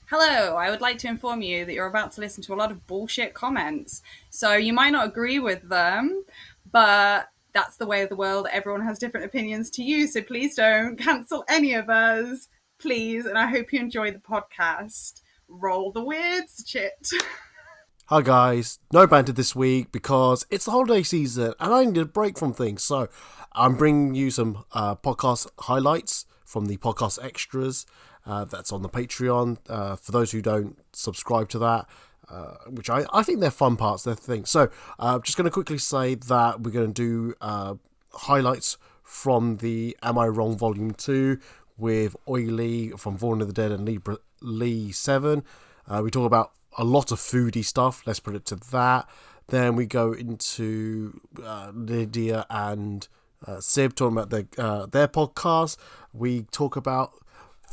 Hello, I would like to inform you that you're about to listen to a lot of bullshit comments. So you might not agree with them, but that's the way of the world. Everyone has different opinions to you, so please don't cancel any of us. Please, and I hope you enjoy the podcast. Roll the weird shit. Hi guys, no banter this week because it's the holiday season and I need a break from things. So I'm bringing you some podcast highlights from the podcast extras that's on the Patreon. For those who don't subscribe to that, which I think they're fun parts, they're things. So I'm just going to quickly say that we're going to do highlights from the Am I Wrong Volume 2 with Oily from Vaughan of the Dead and Lee 7. We talk about a lot of foodie stuff, let's put it to that. Then we go into Lydia and Sib talking about their podcast. We talked about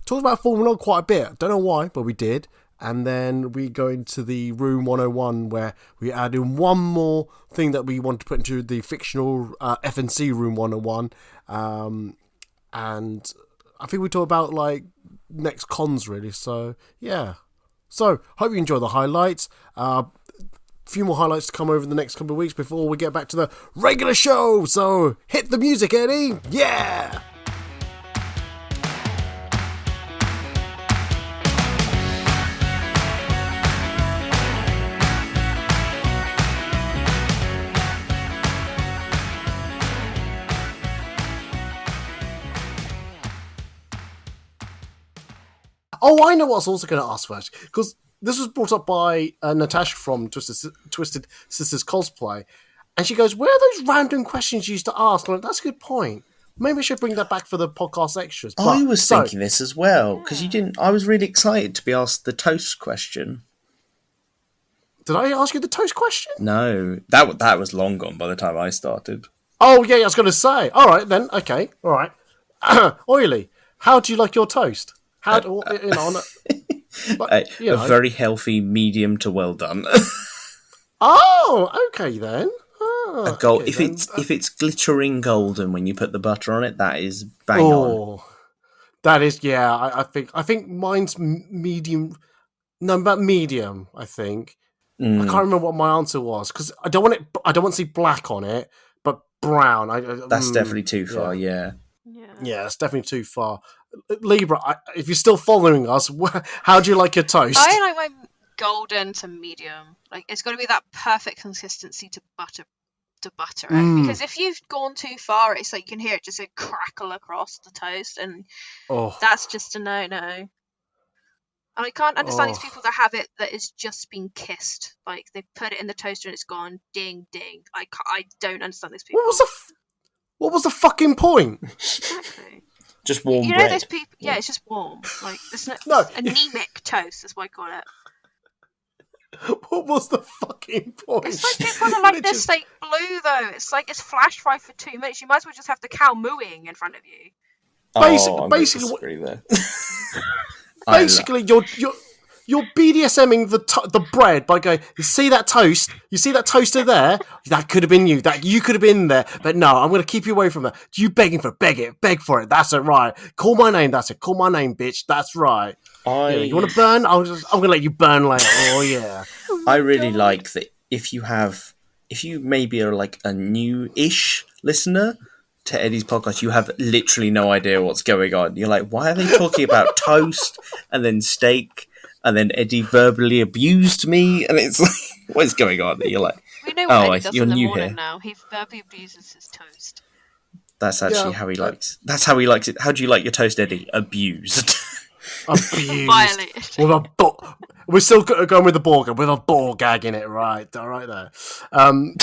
Formula 1 quite a bit. Don't know why, but we did. And then we go into the Room 101 where we add in one more thing that we want to put into the fictional F&C Room 101. And I think we talk about like next cons really. So yeah. So, hope you enjoy the highlights. A few more highlights to come over the next couple of weeks before we get back to the regular show. So, hit the music, Eddie. Yeah! Oh, I know what I was also going to ask first, because this was brought up by Natasha from Twisted Sisters Cosplay, and she goes, where are those random questions you used to ask? I'm like, that's a good point. Maybe I should bring that back for the podcast extras. I was thinking this as well, because you didn't. I was really excited to be asked the toast question. Did I ask you the toast question? No, that was long gone by the time I started. Oh, yeah, I was going to say. All right, then. Okay, all right. Oily, how do you like your toast? A very healthy, medium to well done. Oh, okay then. A gold. If it's glittering golden when you put the butter on it, that is bang on. That is, yeah. I think mine's medium. No, about medium. I think. I can't remember what my answer was because I don't want it. I don't want to see black on it, but brown. That's definitely too far. Yeah, it's definitely too far. Libra, if you're still following us, how do you like your toast? I like my golden to medium. Like it's got to be that perfect consistency to butter it. Because if you've gone too far, it's like you can hear it just crackle across the toast, and that's just a no-no. And I can't understand these people that have it that is just been kissed. Like they put it in the toaster and it's gone ding ding. I don't understand these people. What was the fucking point? Exactly. Just warm bread. You know those people? Yeah, it's just warm. Like it's anemic toast. That's what I call it. What was the fucking point? It's like people are like this fake blue though. It's like it's flash fried for 2 minutes. You might as well just have the cow mooing in front of you. Basically, you're BDSMing the bread by going, you see that toast? You see that toaster there? That could have been you. That you could have been there. But no, I'm going to keep you away from that. You begging for it. Beg for it. That's it, right. Call my name. That's it. Call my name, bitch. That's right. You want to burn? I'm going to let you burn later. Oh, yeah. I really like that if you maybe are like a new-ish listener to Eddie's podcast, you have literally no idea what's going on. You're like, why are they talking about toast and then steak? And then Eddie verbally abused me, and it's like, what is going on? You're like, we know what Eddie does in the morning now. He verbally abuses his toast. That's actually how he likes. That's how he likes it. How do you like your toast, Eddie? Abused. Abused. We're still going with the ball gag, with a ball gag in it, right? All right there. Well,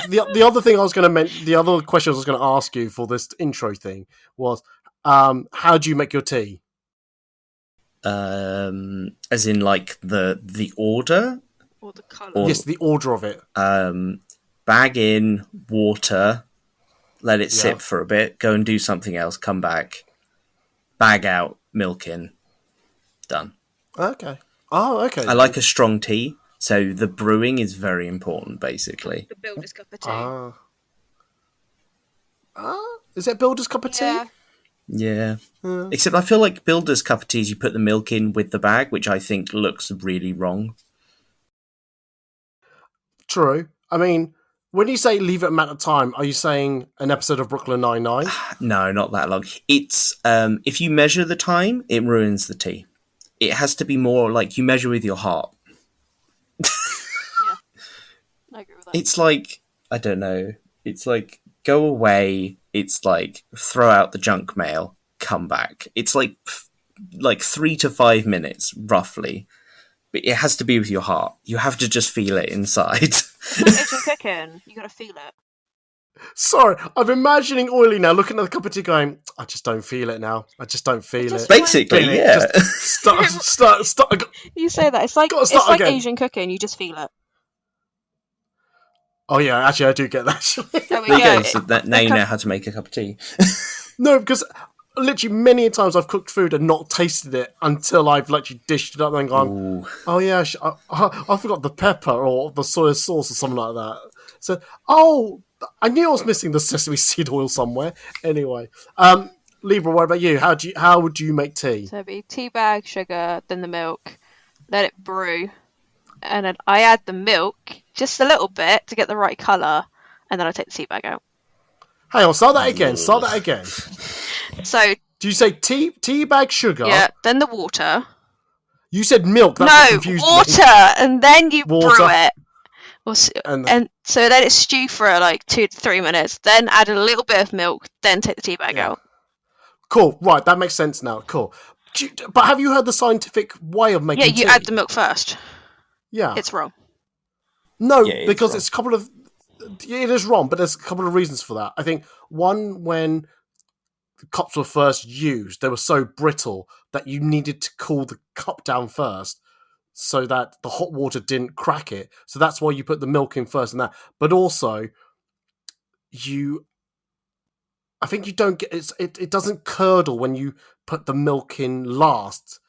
the other thing I was going to mention, the other question I was going to ask you for this intro thing was, how do you make your tea? As in like the order or the colour? Yes, the order of it. Bag in water, let it sit for a bit, go and do something else, come back, bag out, milk in, done. Okay. Oh, okay. I like a strong tea, so the brewing is very important, basically. The builder's cup of tea. Is it builder's cup of tea? Yeah. Except I feel like Builder's cup of teas, you put the milk in with the bag, which I think looks really wrong. True. I mean, when you say leave it amount of time, are you saying an episode of Brooklyn Nine-Nine? No, not that long. It's if you measure the time, it ruins the tea. It has to be more like you measure with your heart. Yeah, I agree with that. It's like, I don't know. It's like go away. It's like throw out the junk mail, come back. It's like 3 to 5 minutes roughly. But it has to be with your heart. You have to just feel it inside. It's like Asian cooking. You gotta feel it. Sorry, I'm imagining Oily now looking at the cup of tea going, I just don't feel it now. I just don't feel just it. Basically, Feel it. yeah. Just start. You say that it's like Gotta start like again. Asian cooking. You just feel it. Oh yeah, actually I do get that. There we There you go. go. So that, now you know how to make a cup of tea. No, because literally many times I've cooked food and not tasted it until I've literally dished it up and gone, Ooh. oh yeah, I forgot the pepper or the soy sauce or something like that. So, I knew I was missing the sesame seed oil somewhere. Anyway, Libra, what about you? How would you make tea? So it'd be tea bag, sugar, then the milk, let it brew, and then I add the milk just a little bit to get the right colour, and then I take the tea bag out. Hang on, start that again. So Do you say tea bag sugar? yeah, then the water. You said milk. That's what No, confused water, me. and then you brew Water. it. And- And so let it stew for like 2 to 3 minutes. Then add a little bit of milk. Then take the tea bag out. Cool. Right, that makes sense now. Cool. But have you heard the scientific way of making Yeah, you tea? add the milk first. Yeah. It's wrong. No, Yeah, it is because wrong. it's a couple of. It is wrong, but there's a couple of reasons for that. I think one, when the cups were first used, they were so brittle that you needed to cool the cup down first, so that the hot water didn't crack it. So that's why you put the milk in first and that. But also, I think you don't get it doesn't curdle when you put the milk in last.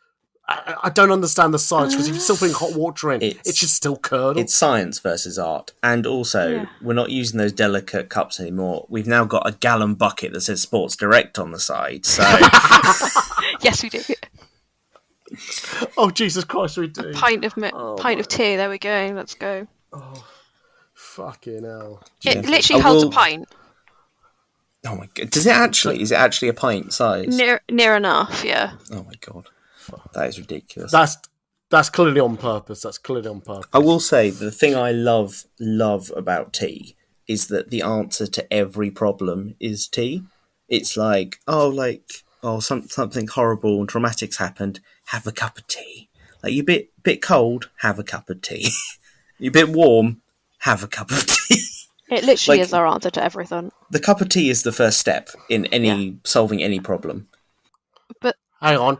I don't understand the science, because if you're still putting hot water in, it should still curdle. It's science versus art. And also, Yeah. we're not using those delicate cups anymore. We've now got a gallon bucket that says Sports Direct on the side. So Yes, we do. Oh Jesus Christ, we do. Pint of tea. There we go. Let's go. Fucking hell. It literally holds a pint. Oh my god! Is it actually a pint size? Near enough. Yeah. Oh my god, that is ridiculous. That's clearly on purpose. I will say the thing I love about tea is that the answer to every problem is tea. It's like something horrible and traumatic's happened. Have a cup of tea. Like you're a bit cold. Have a cup of tea. You're a bit warm. Have a cup of tea. It literally Like- is our answer to everything. The cup of tea is the first step in solving any problem. But Hang on.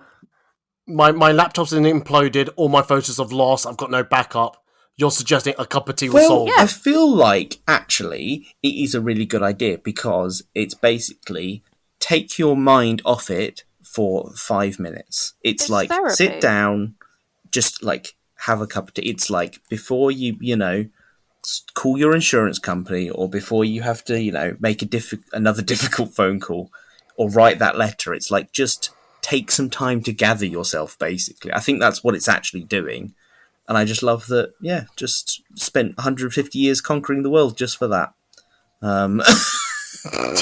My laptop's imploded. All my photos have lost. I've got no backup. You're suggesting a cup of tea will solve I it? feel like actually it is a really good idea because it's basically take your mind off it for 5 minutes. It's like therapy. sit down, just like have a cup of tea. It's like before you call your insurance company or before you have to make another difficult phone call or write that letter. It's like just take some time to gather yourself. Basically, I think that's what it's actually doing. And I just love that, just spent 150 years conquering the world just for that.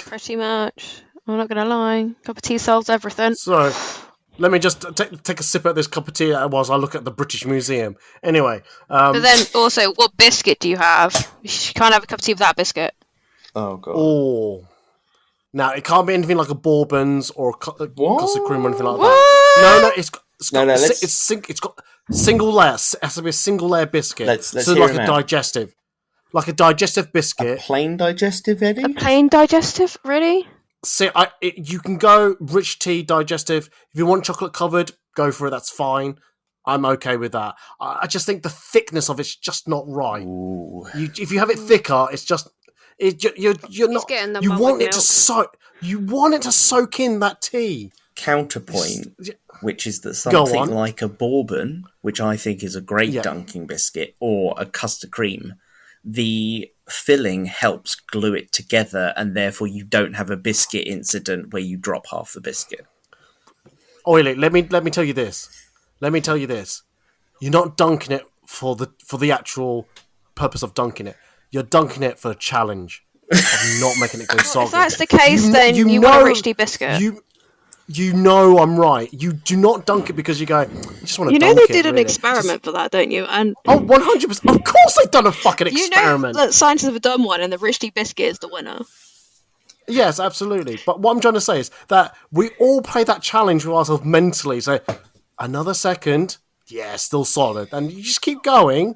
pretty much. I'm not gonna lie. Cup of tea solves everything. So, let me just take a sip at this cup of tea whilst I look at the British Museum. Anyway, But then also, what biscuit do you have? You can't have a cup of tea without biscuit. Oh, God. oh, now it can't be anything like a Bourbon's or a custard cream or anything like What? that. No, it's got let's- it's got single layer. It has to be a single layer biscuit. Let's so hear like him a out. digestive biscuit. Plain digestive, Eddie? A plain digestive? Really? See, you can go rich tea digestive. If you want chocolate covered, go for it. That's fine. I'm okay with that. I just think the thickness of it's just not right. Ooh. If you have it thicker, it's just you're not. getting the You one want with it to milk. soak. You want it to soak in that tea. Counterpoint, which is that Go something on. like a bourbon, which I think is a great Yeah. dunking biscuit, or a custard cream, the filling helps glue it together, and therefore you don't have a biscuit incident where you drop half the biscuit. Oily, let me tell you this. Let me tell you this. You're not dunking it for the actual purpose of dunking it. You're dunking it for a challenge of not making it go soggy. If that's the case, then you want a rich tea biscuit. You know I'm right. You do not dunk it because you go, I just want to dunk it. You know they did an really. experiment for that, don't you? And 100%. Of course they've done a fucking experiment. You know that scientists have done one, and the rich tea biscuit is the winner. Yes, absolutely. But what I'm trying to say is that we all play that challenge with ourselves mentally. So, another second, yeah, still solid. And you just keep going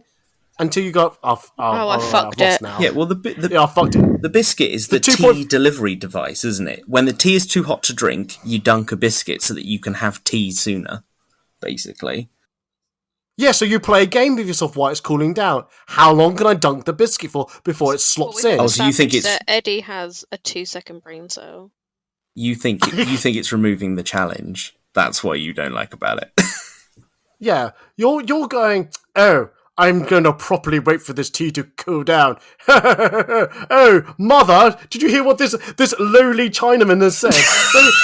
until you go, I fucked it. now. Yeah, well, I fucked it. the biscuit is the tea delivery device, isn't it? When the tea is too hot to drink, you dunk a biscuit so that you can have tea sooner, basically. Yeah, so you play a game with yourself while it's cooling down. How long can I dunk the biscuit for before it slops in? Oh, so you think it's... Eddie has a 2-second brain cell. You think it's removing the challenge. That's what you don't like about it. Yeah, you're going, oh, I'm going to properly wait for this tea to cool down. Oh, mother, did you hear what this lowly Chinaman has said?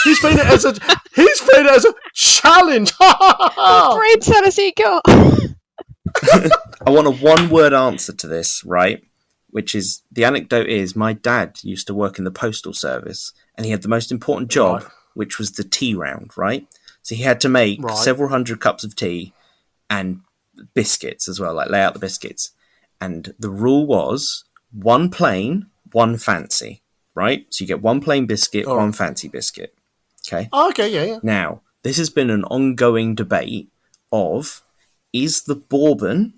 He's playing it as a challenge. What brain cell has he got? I want a one-word answer to this, right? Which is, the anecdote is, my dad used to work in the postal service, and he had the most important job, which was the tea round, right? So he had to make several hundred cups of tea and biscuits as well, like lay out the biscuits. And the rule was one plain, one fancy, right? So you get one plain biscuit, one fancy biscuit. Okay? Oh, okay, yeah. Now, this has been an ongoing debate of, is the bourbon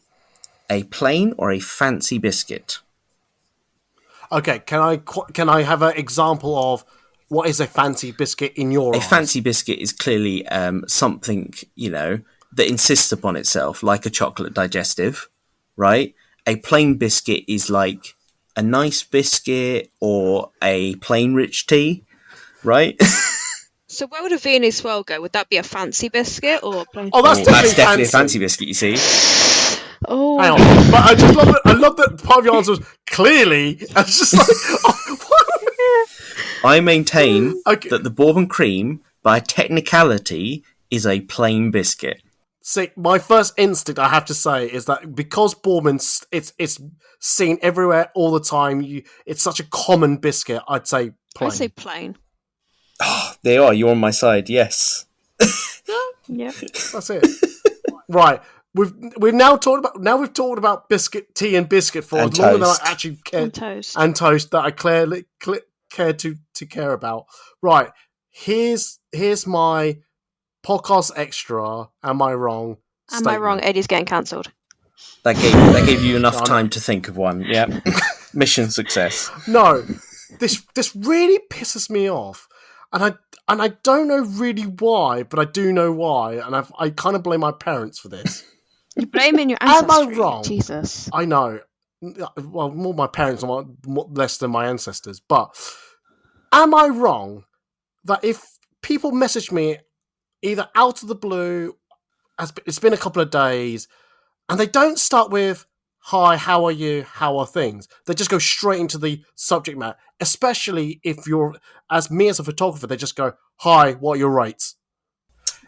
a plain or a fancy biscuit? Okay, can I have an example of what is a fancy biscuit in your eyes? A fancy biscuit is clearly something, that insists upon itself, like a chocolate digestive, right? A plain biscuit is like a nice biscuit or a plain rich tea, right? So where would a Viennese swirl go? Would that be a fancy biscuit or a plain? Oh, that's definitely a fancy biscuit, you see. Oh, hang on, but I just love it. I love that part of your answer was clearly. It's just like I maintain that the bourbon cream, by technicality, is a plain biscuit. See, my first instinct, I have to say, is that because bourbon, it's seen everywhere all the time. It's such a common biscuit. I'd say plain. I say plain. Oh, there you are. You're on my side. Yes. Yeah, that's it. Right. We've now talked about biscuit, tea, and biscuit for as long as I actually care and toast that I clearly care to care about. Right. Here's my podcast extra. Am I wrong? Am I wrong? Eddie's getting cancelled. That gave you enough time to think of one. Yep. Mission success. No, this really pisses me off, and I don't know really why, but I do know why, and I kind of blame my parents for this. You're blaming your ancestry. Am I wrong? Jesus. I know. Well, more my parents, less than my ancestors. But am I wrong that if people message me either out of the blue, it's been a couple of days, and they don't start with, hi, how are you, how are things? They just go straight into the subject matter, especially if you're, as a photographer, they just go, hi, what are your rates?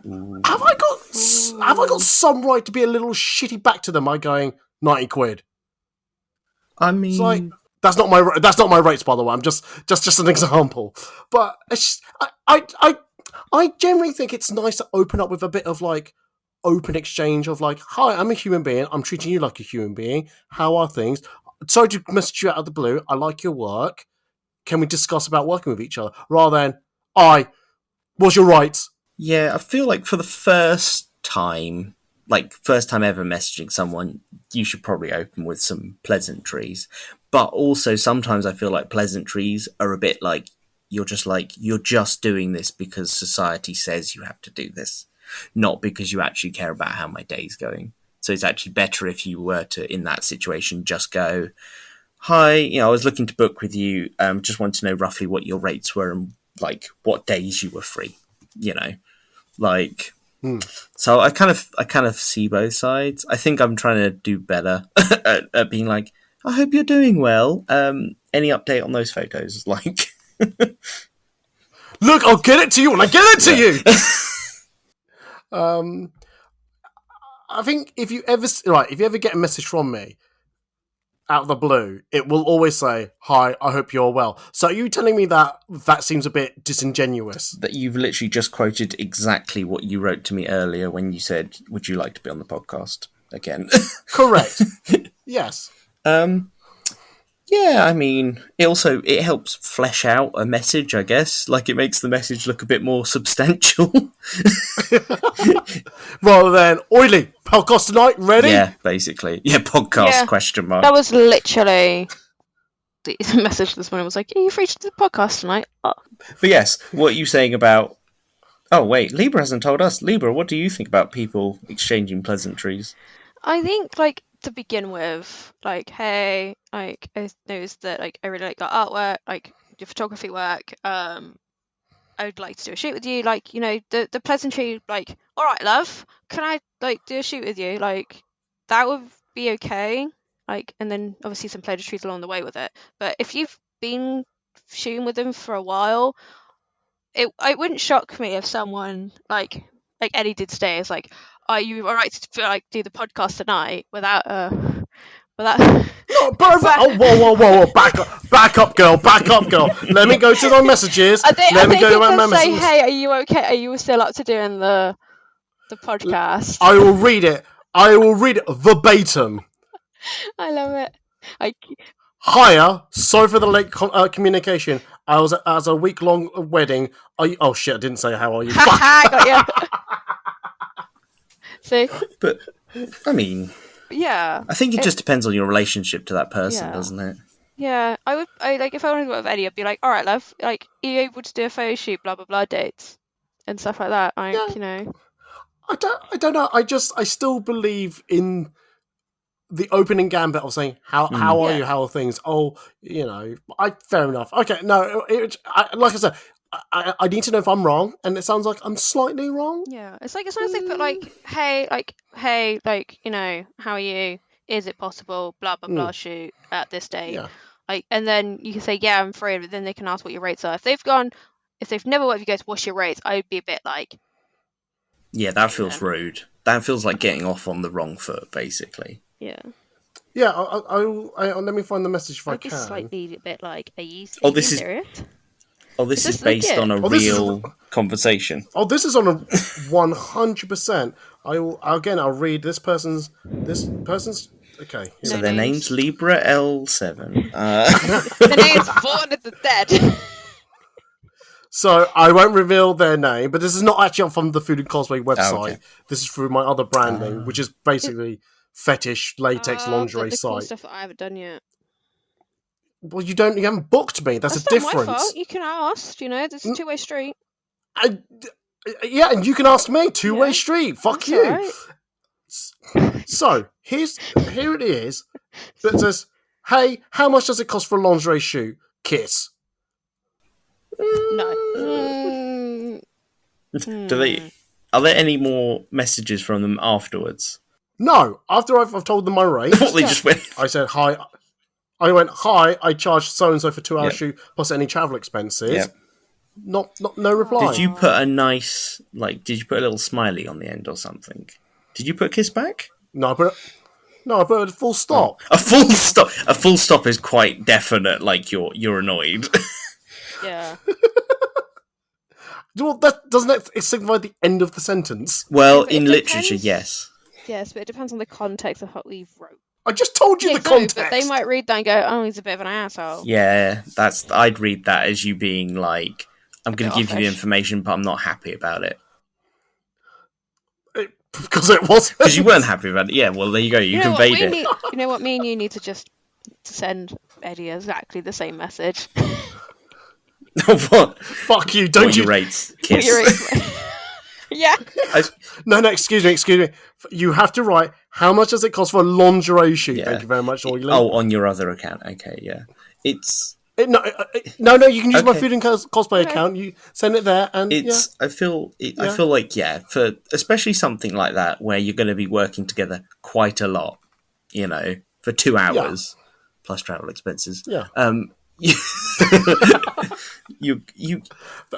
Have I got some right to be a little shitty back to them by going 90 quid? I mean, it's like, that's not my rates, by the way. I'm just an example. But it's just, I generally think it's nice to open up with a bit of like open exchange of like, hi, I'm a human being. I'm treating you like a human being. How are things? Sorry to message you out of the blue. I like your work. Can we discuss about working with each other? Rather than, what's your rights? Yeah, I feel like for the first time ever messaging someone, you should probably open with some pleasantries. But also sometimes I feel like pleasantries are a bit like, you're just doing this because society says you have to do this, not because you actually care about how my day's going. So it's actually better if you were to, in that situation, just go, hi, I was looking to book with you. Just want to know roughly what your rates were and like what days you were free, So I kind of see both sides. I think I'm trying to do better at being like, I hope you're doing well. Any update on those photos? Like, Look, I'll get it to you when I get it to you. I think if you ever get a message from me out of the blue, it will always say, "Hi, I hope you're well." So are you telling me that seems a bit disingenuous? that you've literally just quoted exactly what you wrote to me earlier when you said, "Would you like to be on the podcast again?" Correct. Yes. Yeah, I mean, it helps flesh out a message, I guess. Like, it makes the message look a bit more substantial. Rather than oily podcast tonight. Ready? Yeah, basically. Yeah, podcast, Yeah. question mark. That was literally the message this morning. Was like, "Are you free to do the podcast tonight?" Oh. But yes, what are you saying about... Oh, wait, Libra hasn't told us. Libra, what do you think about people exchanging pleasantries? I think, like, to begin with, like, hey, like, I noticed that, like, I really like your artwork, like, your photography work. I would like to do a shoot with you. Like, you know, the pleasantry, like, all right, love, can I, like, do a shoot with you? Like, that would be okay. Like, and then obviously some pleasantries along the way with it. But if you've been shooting with them for a while, it wouldn't shock me if someone like Eddie did today is like, "Are you all right to like do the podcast tonight without without?" No, but whoa! Back up, girl! Let me go to my messages. I think Let me go to my just say, messages. "Hey, are you okay? Are you still up to doing the podcast?" I will read it. Verbatim. I love it. Hiya, sorry for the late communication. I was at a week-long wedding. Oh shit, I didn't say how are you. Fuck. Got you. See, But, I mean, yeah, I think it just depends on your relationship to that person, Yeah. doesn't it? yeah. I like if I wanted to work with Eddie, I'd be like, "All right, love, like, are you able to do a photo shoot, blah blah blah, dates and stuff like that?" Like, Yeah. you know, I don't know. I still believe in the opening gambit of saying how are Yeah. you, how are things. Oh, fair enough. Okay, no, like I said, I need to know if I'm wrong, and it sounds like I'm slightly wrong. yeah. It's like as long as they put like, "Hey, like, you know, how are you? Is it possible? Blah blah blah. Shoot at this date." Yeah. Like, and then you can say, "Yeah, I'm free," but then they can ask what your rates are. If they've never worked with you guys, what's your rates? I would be a bit like, Yeah, that feels rude. That feels like getting off on the wrong foot, basically. yeah. Yeah, I let me find the message if I I'd be can. slightly a bit like, "Are you this is- serious?" Oh, this Is is this based legit? on a this is- real conversation. Oh, this is on a 100%. I'll read this person's. Okay. So No their names. name's Libra L7. The name's Born of the Dead. So I won't reveal their name, but this is not actually from the Food and Cosplay website. Oh, okay. This is through my other branding, which is basically fetish latex lingerie the cool site. stuff that I haven't done yet. Well, you haven't booked me. That's That's a not difference. my fault. You can ask. You know, there's a two-way street. Yeah, and you can ask me. Two-way Yeah, street. Fuck that's you. alright. So here it is. That says, "Hey, how much does it cost for a lingerie shoot? Kiss." No. Are there any more messages from them afterwards? No. After I've told them my rate, What, they just went... I said hi. I went hi. I charged so and so for 2 hours Yep. shoot plus any travel expenses. Yep. No reply. Did you put a nice, did you put a little smiley on the end or something? Did you put a kiss back? No, I put a full stop. A full stop. A full stop is quite definite. Like you're annoyed. Yeah. Well, that doesn't it signify the end of the sentence? Well, but in it literature, depends. yes. Yes, but it depends on the context of what we've wrote. I just told you Yeah, the no, context. but they might read that and go, "Oh, he's a bit of an asshole." Yeah, I'd read that as you being like, I'm going to bit give you the offish. information, but I'm not happy about it. Because it wasn't. Because you weren't happy about it. Yeah, well, there you go. You know what, conveyed it. you know what? Me and you need to just send Eddie exactly the same message. What? Fuck you! What Don't you you? rate? What Kiss. your rates- Yeah. No. Excuse me. You have to write. How much does it cost for a lingerie shoot? Yeah. Thank you very much, Oily. Oh, on your other account. Okay, yeah. It's No. You can use my Okay. Food and Cosplay account. You send it there, and it's. I feel like for especially something like that where you're going to be working together quite a lot. For 2 hours. plus travel expenses. Yeah. You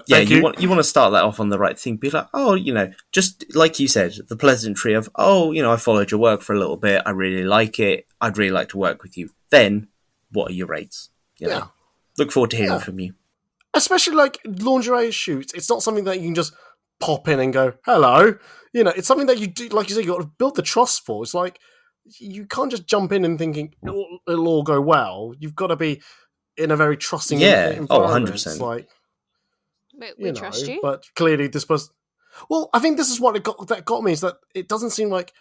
Thank you. want to start that off on the right thing. Be like, oh, just like you said, the pleasantry of, oh, I followed your work for a little bit. I really like it. I'd really like to work with you. Then, what are your rates? Yeah. Look forward to hearing from you. Especially like lingerie shoots. It's not something that you can just pop in and go, hello. It's something that you do, like you say, you got to build the trust for. It's like, you can't just jump in and thinking it'll all go well. You've got to be in a very trusting environment. 100%. It's like, We trust you. But clearly this person... Well, I think this is what that got me, is that it doesn't seem like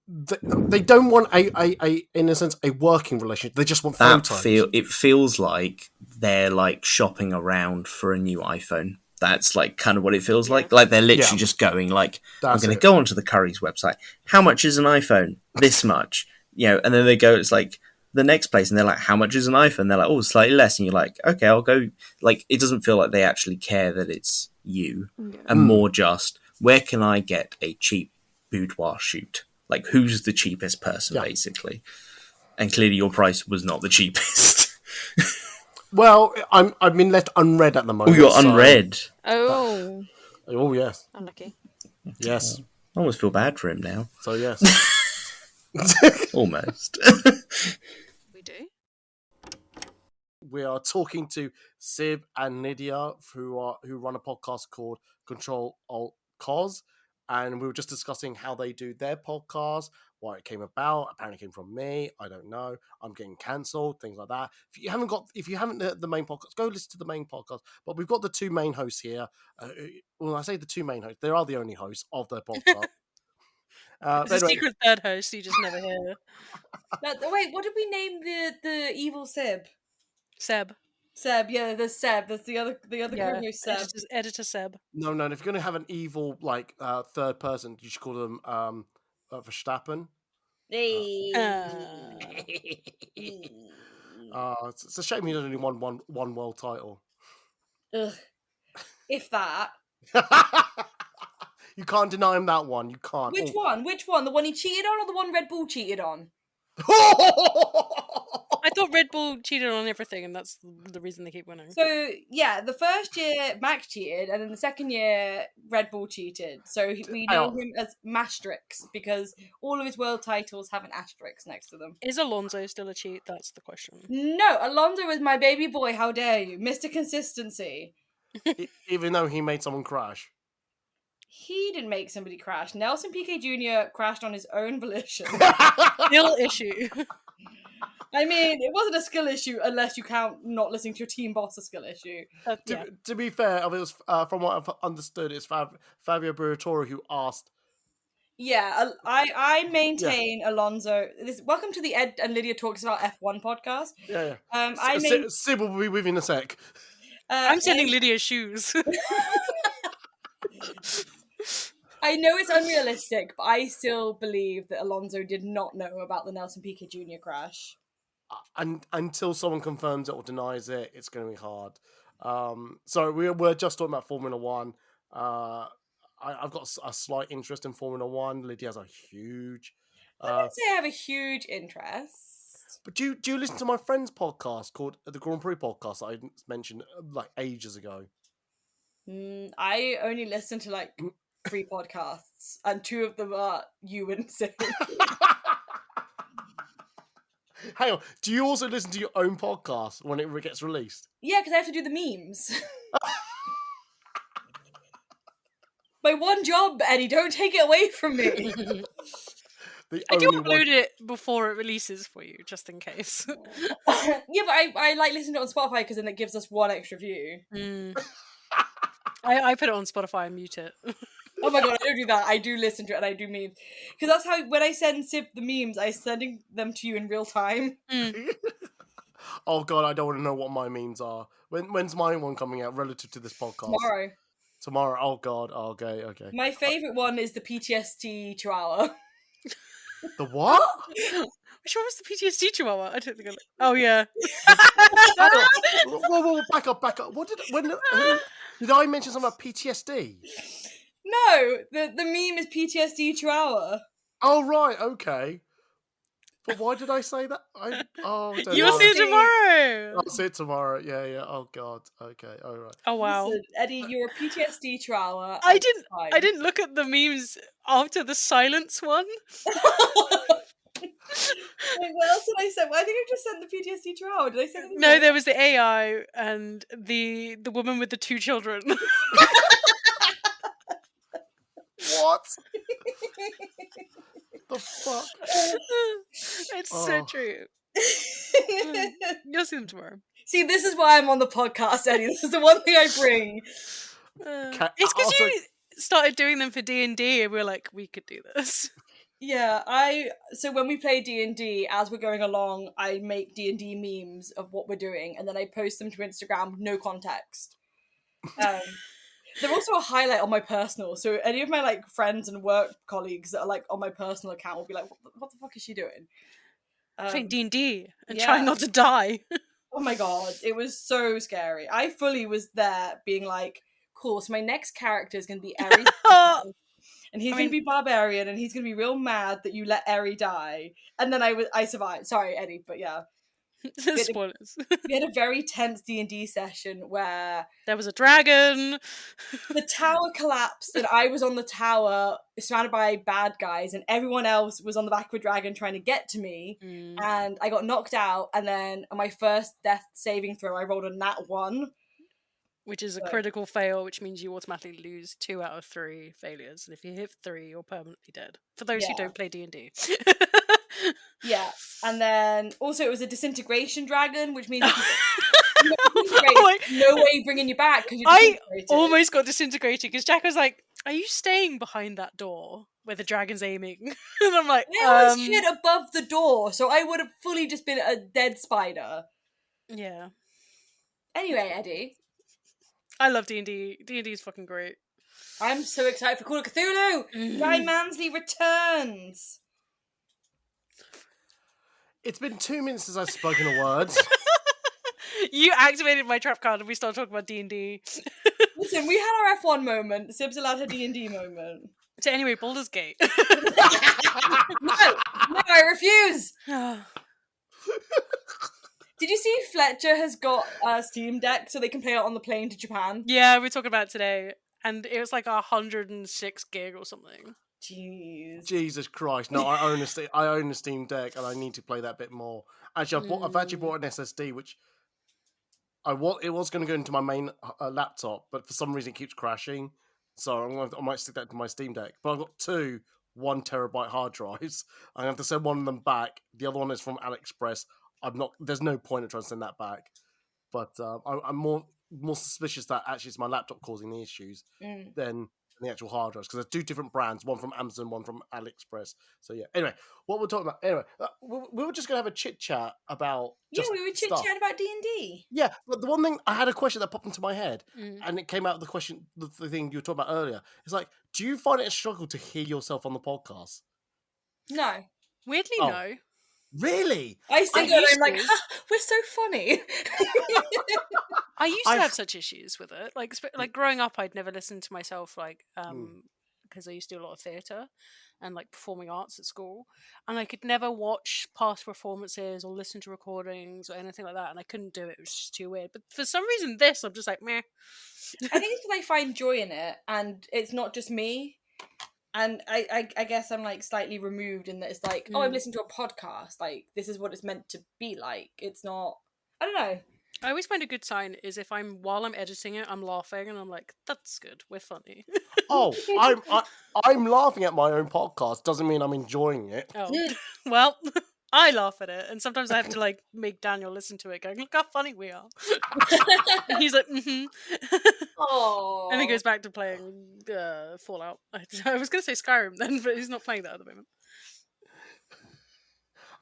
they don't want a in a sense a working relationship. They just want photos. It feels like they're like shopping around for a new iPhone. That's like kind of what it feels like. Like they're literally just going like, I'm going to go onto the Curry's website. How much is an iPhone? This much. And then they go, it's like the next place, and they're like, how much is an iPhone? They're like, oh, slightly less. And you're like, okay, I'll go. Like, it doesn't feel like they actually care that it's you, and more just, where can I get a cheap boudoir shoot? Like, who's the cheapest person, basically? And clearly your price was not the cheapest. Well, I've been left unread at the moment. Oh, you're unread. Oh. Oh, yes. Unlucky. Yes. I almost feel bad for him now. So, yes. Almost. We do. We are talking to Sib and Lydia, who run a podcast called Control Alt Cos, and we were just discussing how they do their podcast, why it came about. Apparently, it came from me. I don't know. I'm getting cancelled, things like that. If you haven't heard the main podcast, go listen to the main podcast. But we've got the two main hosts here. When I say the two main hosts, they are the only hosts of their podcast. There's a secret third host you just never hear. Wait, what did we name the evil Sib? Seb. Seb, yeah, there's Seb. That's the other co-host, Seb. Editor Seb. No. If you're going to have an evil third person, you should call them Verstappen. Hey. It's a shame he only won one world title. Ugh. If that. You can't deny him that one. You can't. Which one? Which one? The one he cheated on, or the one Red Bull cheated on? I thought Red Bull cheated on everything, and that's the reason they keep winning. So, yeah, the first year Max cheated, and then the second year Red Bull cheated. So we know him as Mastrix, because all of his world titles have an asterisk next to them. Is Alonso still a cheat? That's the question. No, Alonso is my baby boy, how dare you. Mr. Consistency. Even though he made someone crash. He didn't make somebody crash. Nelson Piquet Jr. crashed on his own volition. Skill issue. I mean, it wasn't a skill issue unless you count not listening to your team boss a skill issue. To be fair, it was from what I've understood, it's Fabio Briatore who asked. Yeah, I maintain Alonso. Welcome to the Ed and Lydia Talks About F1 podcast. Yeah. Sib will be with you in a sec. I'm selling Lydia's shoes. I know it's unrealistic, but I still believe that Alonso did not know about the Nelson Piquet Jr. crash. And until someone confirms it or denies it, it's going to be hard. So we're just talking about Formula One. I've got a slight interest in Formula One. Lydia has a huge... I would say I have a huge interest. But do you listen to my friend's podcast called the Grand Prix podcast that I mentioned like ages ago? I only listen to like 3 podcasts, and 2 of them are you and Sid. Hang on, do you also listen to your own podcast when it gets released? Yeah, because I have to do the memes. My one job, Eddie, don't take it away from me. I do upload it before it releases for you, just in case. Yeah, but I like listening to it on Spotify because then it gives us 1 extra view. I put it on Spotify and mute it. Oh my god, I don't do that. I do listen to it and I do memes. Because that's how, when I send Sib the memes, I'm sending them to you in real time. Oh god, I don't want to know what my memes are. When's my one coming out relative to this podcast? Tomorrow. Oh god. Oh, okay. My favourite one is the PTSD Chihuahua. The what? Which one was the PTSD Chihuahua? I don't think Oh yeah. Whoa, back up. What did I mention something about PTSD? No, the meme is PTSD Chihuahua. Oh right, okay. But why did I say that? Don't You'll know. see it tomorrow. I'll see it tomorrow. Yeah. Oh God. Okay. All right. Oh wow. Listen, Eddie, you're a PTSD trialer. I and didn't. it's fine. I didn't look at the memes after the silence one. Wait, what else did I say? Well, I think I just sent the PTSD trial. Did I say anything? No, more? there was the AI and the woman with the 2 children. What? The fuck? It's so true. You'll see them tomorrow. See, this is why I'm on the podcast, Eddie. This is the one thing I bring. It's because you started doing them for D&D and we were like, we could do this. Yeah, so when we play D&D, as we're going along, I make D&D memes of what we're doing, and then I post them to Instagram, no context. They're also a highlight on my personal, so any of my like friends and work colleagues that are like on my personal account will be like, what the fuck is she doing? Playing D&D and yeah. trying not to die. Oh my god, it was so scary. I fully was there being like, cool, so my next character is going to be Eri. And he's going to be barbarian, and he's going to be real mad that you let Eri die. And then I survived. Sorry, Eddie, but yeah. Spoilers. We had a very tense D&D session where there was a dragon. The tower collapsed, and I was on the tower surrounded by bad guys, and everyone else was on the back of a dragon trying to get to me. And I got knocked out, and then on my first death saving throw, I rolled a nat 1. Which is a critical fail, which means you automatically lose 2 out of 3 failures. And if you hit 3, you're permanently dead. For those who don't play D&D. Yeah. And then, also, it was a disintegration dragon, which means no way bringing you back because you're disintegrated. I almost got disintegrated because Jack was like, are you staying behind that door where the dragon's aiming? And I'm like, I always hid above the door, so I would have fully just been a dead spider. Yeah. Anyway, Eddie. I love D&D. D&D is fucking great. I'm so excited for Call of Cthulhu! Ryan Mansley returns! It's been 2 minutes since I've spoken a word. You activated my trap card and we started talking about D&D. Listen, we had our F1 moment. Sibs allowed her D&D moment. So anyway, Baldur's Gate. No, I refuse! Did you see Fletcher has got a Steam Deck so they can play it on the plane to Japan? Yeah, we were talking about it today. And it was like 106 gig or something. Jeez. Jesus Christ. No, I own a Steam Deck and I need to play that bit more. Actually, I've actually bought an SSD, which it was going to go into my main laptop, but for some reason it keeps crashing. So I might stick that to my Steam Deck. But I've got 2 1 terabyte hard drives. I have to send one of them back. The other one is from AliExpress. There's no point in trying to send that back. But I'm more suspicious that actually it's my laptop causing the issues than the actual hard drives, because there's 2 different brands, one from Amazon, one from AliExpress. So yeah. Anyway, what we're talking about. Anyway, we were just gonna have a chit chat about. We were chit chat about D&D. Yeah, but the one thing I had a question that popped into my head, and it came out of the question, the thing you were talking about earlier. It's like, do you find it a struggle to hear yourself on the podcast? No. Weirdly, no. Really? I think I'm like, we're so funny. I used to have such issues with it. Like growing up, I'd never listened to myself, like, because I used to do a lot of theatre and like performing arts at school, and I could never watch past performances or listen to recordings or anything like that, and I couldn't do it. It was just too weird. But for some reason, I'm just like, meh. I think it's because I find joy in it, and it's not just me. And I guess I'm like slightly removed in that it's like, I'm listening to a podcast. Like, this is what it's meant to be like. It's not. I don't know. I always find a good sign is if while I'm editing it, I'm laughing and I'm like, that's good, we're funny. I'm laughing at my own podcast doesn't mean I'm enjoying it. Oh, well, I laugh at it, and sometimes I have to like make Daniel listen to it, going, look how funny we are. And he's like, Oh. And he goes back to playing Fallout. I was going to say Skyrim then, but he's not playing that at the moment.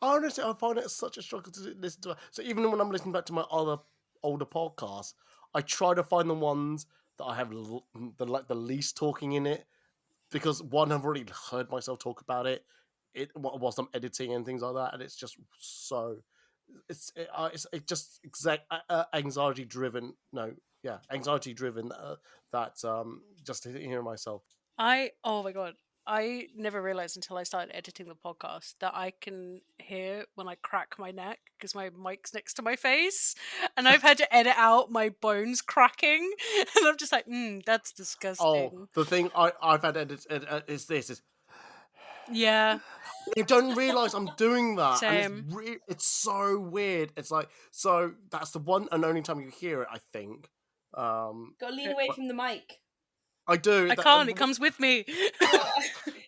Honestly, I find it such a struggle to listen to. So even when I'm listening back to my other older podcasts, I try to find the ones that I have the least talking in it, because one, I've already heard myself talk about it whilst I'm editing and things like that, and it's just so it's just anxiety driven. Anxiety driven. That just hearing myself. Oh my god. I never realized until I started editing the podcast that I can hear when I crack my neck because my mic's next to my face, and I've had to edit out my bones cracking, and I'm just like, that's disgusting. the thing I've had is this is Yeah, I don't realize I'm doing that, same. and it's so weird. It's like so that's the one and only time you hear it. I think. Gotta lean away from the mic. I do. I can't. It comes with me. I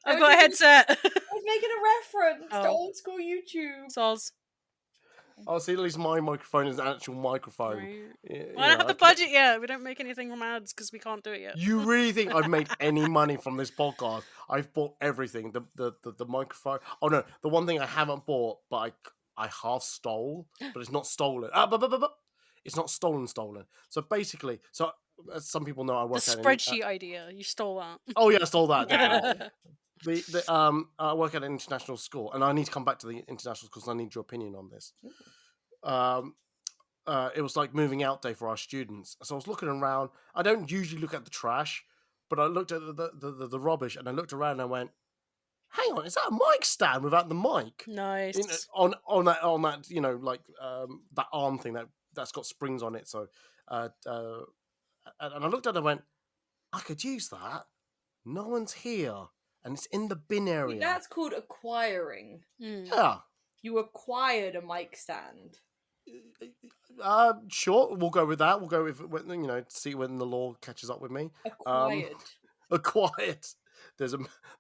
I've got a headset. was making a reference to Oh. old school YouTube. Soz. Oh, see, at least my microphone is an actual microphone. Right. Yeah, Well, I don't have the budget yet. We don't make anything from ads because we can't do it yet. You really think I've made any money from this podcast? I've bought everything. The microphone. Oh no, the one thing I haven't bought, but I half stole, but it's not stolen. But it's not stolen. So basically, as some people know, I work The at spreadsheet idea. You stole that. Oh yeah, I stole that. Definitely. I work at an international school, and I need to come back to the international school because I need your opinion on this. It was like moving out day for our students, so I was looking around. I don't usually look at the trash, but I looked at the rubbish, and I looked around and I went, "Hang on, is that a mic stand without the mic?" Nice. You know, on that like that arm thing that's got springs on it. So, and I looked at it and went, "I could use that. No one's here." And it's in the bin area. That's called acquiring. Yeah. You acquired a mic stand. Sure, we'll go with that. We'll go with see when the law catches up with me. Acquired. Acquired. There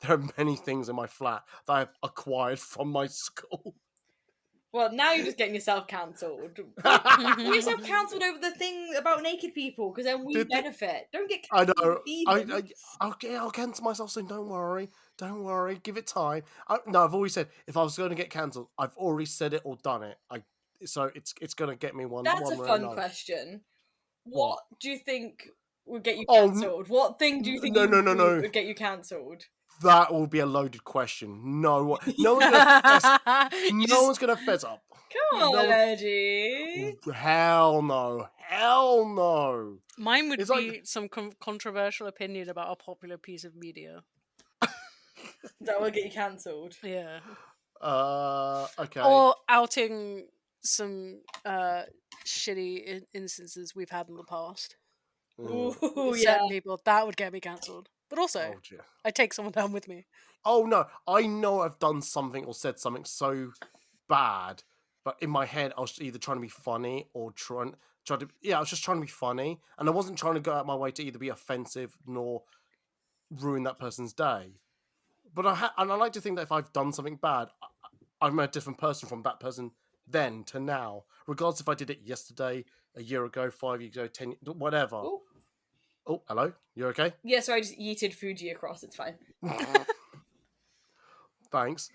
are many things in my flat that I've acquired from my school. Well, now you're just getting yourself cancelled. Get yourself cancelled over the thing about naked people, because then we benefit. Don't get I cancelled. know. I'll cancel myself soon. Don't worry. Give it time. I've always said if I was going to get cancelled, I've already said it or done it. So it's going to get me one. That's one a way or fun another. question. What do you think would get you Oh, cancelled? What thing do you think no. would get you cancelled? That will be a loaded question. No one's gonna fess up. Come on, Eddie. Hell no. Mine would It's be like- some controversial opinion about a popular piece of media. That will get you cancelled. Yeah. Okay. Or outing some shitty instances we've had in the past. Ooh, With yeah. certain people, that would get me cancelled. But also, Oh, dear. I take someone down with me. Oh no, I know I've done something or said something so bad, but in my head I was either trying to be funny or I was just trying to be funny, and I wasn't trying to go out my way to either be offensive nor ruin that person's day. But I like to think that if I've done something bad, I'm a different person from that person then to now, regardless if I did it yesterday, a year ago, 5 years ago, 10, whatever. Ooh. Oh, hello, you okay? Yeah, sorry, I just yeeted Fuji across. It's fine. Thanks.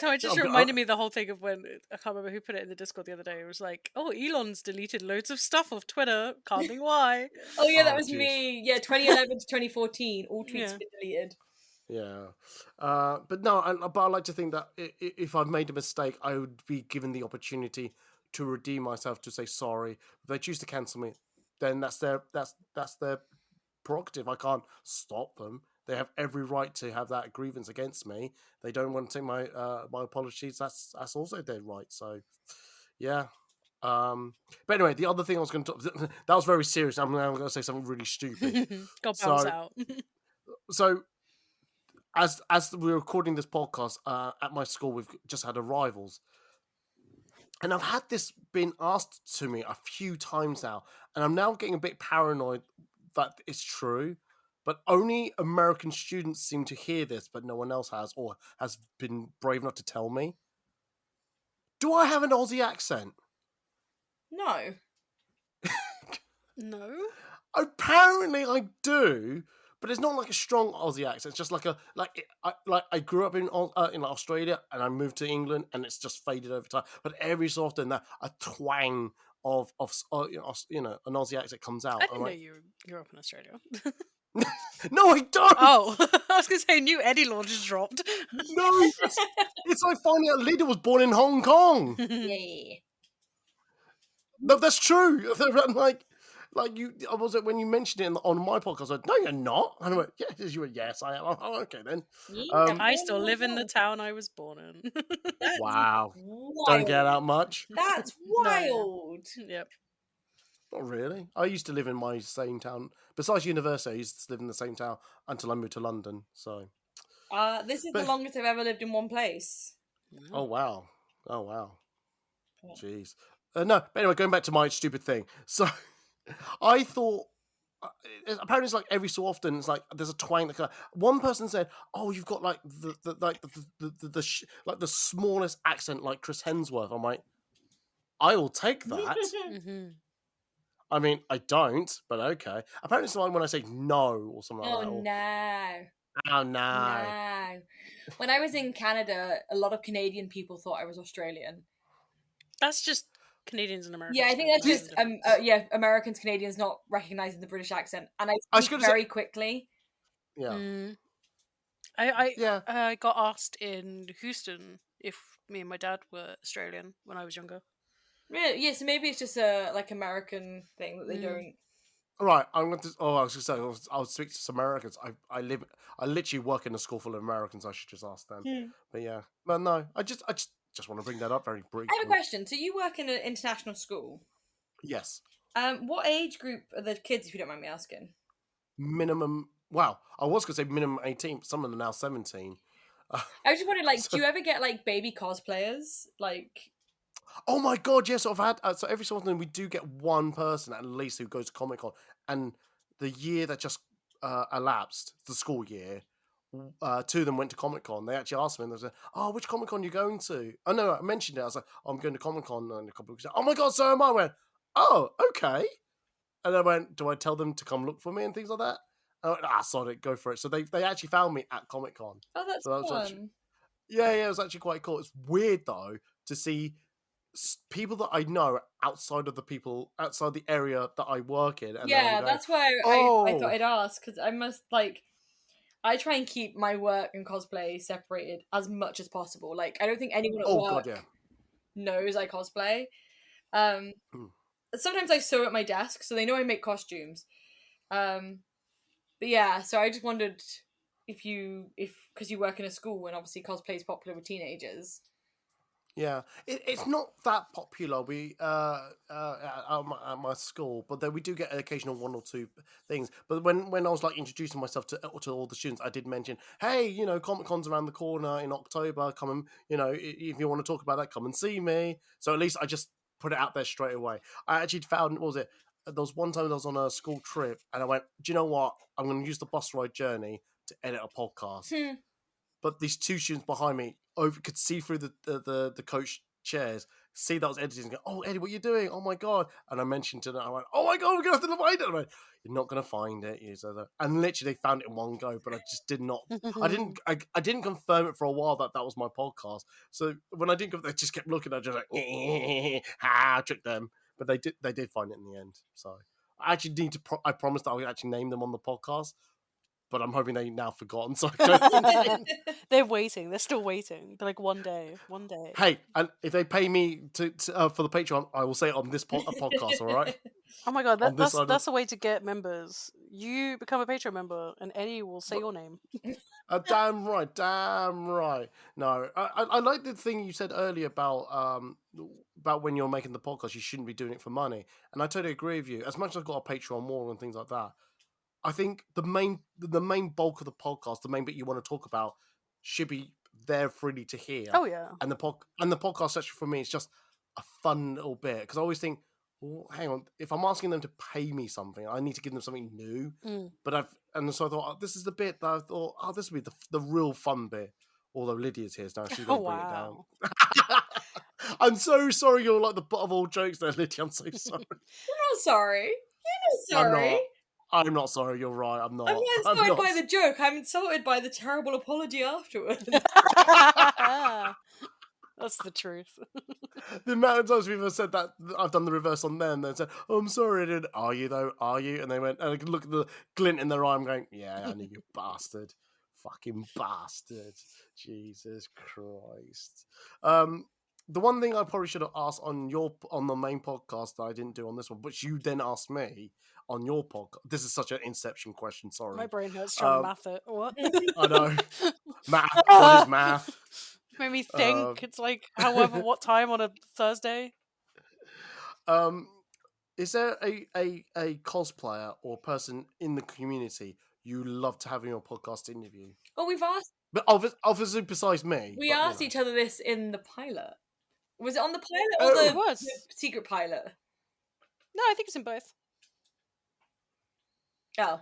So it just reminded me the whole thing of when, I can't remember who put it in the Discord the other day. It was like, oh, Elon's deleted loads of stuff off Twitter. Can't think why. Oh yeah, that Oh, was geez. me. Yeah, 2011 to 2014, all tweets Yeah. been deleted. Yeah, but no, but I like to think that if I've made a mistake, I would be given the opportunity to redeem myself, to say sorry. If they choose to cancel me, then that's their prerogative. I can't stop them. They have every right to have that grievance against me. They don't want to take my my apologies. That's also their right. So, yeah. But anyway, the other thing I was going to talk, that was very serious. I'm now going to say something really stupid. God bounce So- out. So, as we're recording this podcast at my school, we've just had arrivals, and I've had this been asked to me a few times now, and I'm now getting a bit paranoid that it's true. But only American students seem to hear this, but no one else has, or has been brave enough to tell me. Do I have an Aussie accent? No. No? Apparently, I do, but it's not like a strong Aussie accent. It's just like I grew up in Australia, and I moved to England, and it's just faded over time. But every so often, that a twang of an Aussie accent comes out. I didn't I'm know like, you grew up in Australia. no, I don't. Oh, I was going to say, new Eddie law just dropped. No, it's like finding out Lydia was born in Hong Kong. Yeah. No, that's true. I'm like, like you, was it when you mentioned it on my podcast? I went, no, you're not. And I went, yes. You went, yes, I am. Oh, okay then. Yeah, I still live in the town I was born in. That's Wow. wild. Don't get out much. That's No, yeah. wild. Yep. Not really. I used to live in my same town. Besides university, I used to live in the same town until I moved to London. So, This is the but longest I've ever lived in one place. oh wow, jeez. No, but anyway, going back to my stupid thing. So, I thought. Apparently, it's like every so often, it's like there's a twang that one person said, "Oh, you've got like like the smallest accent, like Chris Hemsworth." I'm like, I will take that. Mm-hmm. I mean, I don't, but okay. Apparently, it's like when I say no or something like Oh that. Or, no. oh no. No. When I was in Canada, a lot of Canadian people thought I was Australian. That's just Canadians and Americans. Yeah, I think that's don't just know the difference. Americans, Canadians not recognizing the British accent, and I I was speak gonna say- very quickly. Yeah. Mm. I Yeah. got asked in Houston if me and my dad were Australian when I was younger. Really? Yeah, so maybe it's just a like American thing that they don't. All right. I'm going to. Oh, I was going to say I'll speak to some Americans. I literally work in a school full of Americans. I should just ask them. But yeah. But no. I just want to bring that up very briefly. I have a question. So you work in an international school. Yes. What age group are the kids, if you don't mind me asking? Minimum. Wow. I was going to say minimum 18. But some of them are now 17. I was just wondering, like, So- do you ever get like baby cosplayers? Like, Oh my god! Yes, I've had so every so often we do get one person at least who goes to Comic Con, and the year that just elapsed, the school year, two of them went to Comic Con. They actually asked me, and they said, "Oh, which Comic Con are you going to?" Oh no, I mentioned it. I was like, oh, "I'm going to Comic Con in a couple of weeks." Oh my god, so am I. I went, "Oh, okay." And I went, "Do I tell them to come look for me and things like that?" And I went, sod it, go for it. So they actually found me at Comic Con. oh, that's So that was fun. actually, yeah, it was actually quite cool. It's weird though to see people that I know outside the area that I work in. And Yeah, going, that's why I thought I'd ask, because I must like. I try and keep my work and cosplay separated as much as possible. Like, I don't think anyone at Oh work god, yeah. knows I cosplay. Sometimes I sew at my desk, so they know I make costumes. But yeah, so I just wondered if because you work in a school and obviously cosplay is popular with teenagers. Yeah, it's not that popular. We at my school, but then we do get an occasional one or two things. But when I was like introducing myself to all the students, I did mention, hey, Comic Con's around the corner in October. Come and if you want to talk about that, come and see me. So at least I just put it out there straight away. I actually found, what was it? There was one time I was on a school trip, and I went, do you know what? I'm going to use the bus ride journey to edit a podcast. But these two students behind me could see through the coach chairs, see that I was editing, and go, "Oh, Eddie, what are you doing? Oh my god!" And I mentioned to them, I went, "Oh my god, we're gonna have to find it." I went, "You're not gonna find it." And literally, they found it in one go. But I just did not. I didn't confirm it for a while that was my podcast. So when I didn't, they just kept looking. I just like, I tricked them. But they did find it in the end. So I actually need to. I promised that I would actually name them on the podcast. But I'm hoping they've now forgotten, so I don't. They're waiting. They're still waiting. They're like, one day. Hey, and if they pay me to for the Patreon, I will say it on this podcast. All right. Oh my god, On this that's a way to get members. You become a Patreon member, and Eddie will say your name. Damn right, damn right. No, I like the thing you said earlier about when you're making the podcast, you shouldn't be doing it for money, and I totally agree with you. As much as I've got a Patreon wall and things like that, I think the main bulk of the podcast, the main bit you want to talk about, should be there freely to hear. Oh yeah. And the podcast section for me is just a fun little bit, because I always think, well, hang on, if I'm asking them to pay me something, I need to give them something new. But so I thought, this is the bit that I thought, this would be the real fun bit. Although Lydia's here now, she's going to bring it down. I'm so sorry, you're like the butt of all jokes there, Lydia. I'm so sorry. You're not sorry. You're not sorry. I'm not sorry. You're right. I'm not. I'm not insulted by the joke. I'm insulted by the terrible apology afterwards. That's the truth. The amount of times people have said that, I've done the reverse on them. They said, "Oh, I'm sorry, I didn't." Are you though? Are you? And they went, and I could look at the glint in their eye. I'm going, "Yeah, I knew you bastard, fucking bastard, Jesus Christ." the one thing I probably should have asked on the main podcast that I didn't do on this one, but you then asked me on your podcast. This is such an Inception question. Sorry, My brain hurts trying to math it. What? I know math. What is math? Made me think. It's like however what time on a Thursday. Is there a cosplayer or person in the community you love to have in your podcast interview? Well, we've asked. But obviously, besides me, We but, asked each other this in the pilot. Was it on the pilot or Oh, it was. the secret pilot? No, I think it's in both. Oh.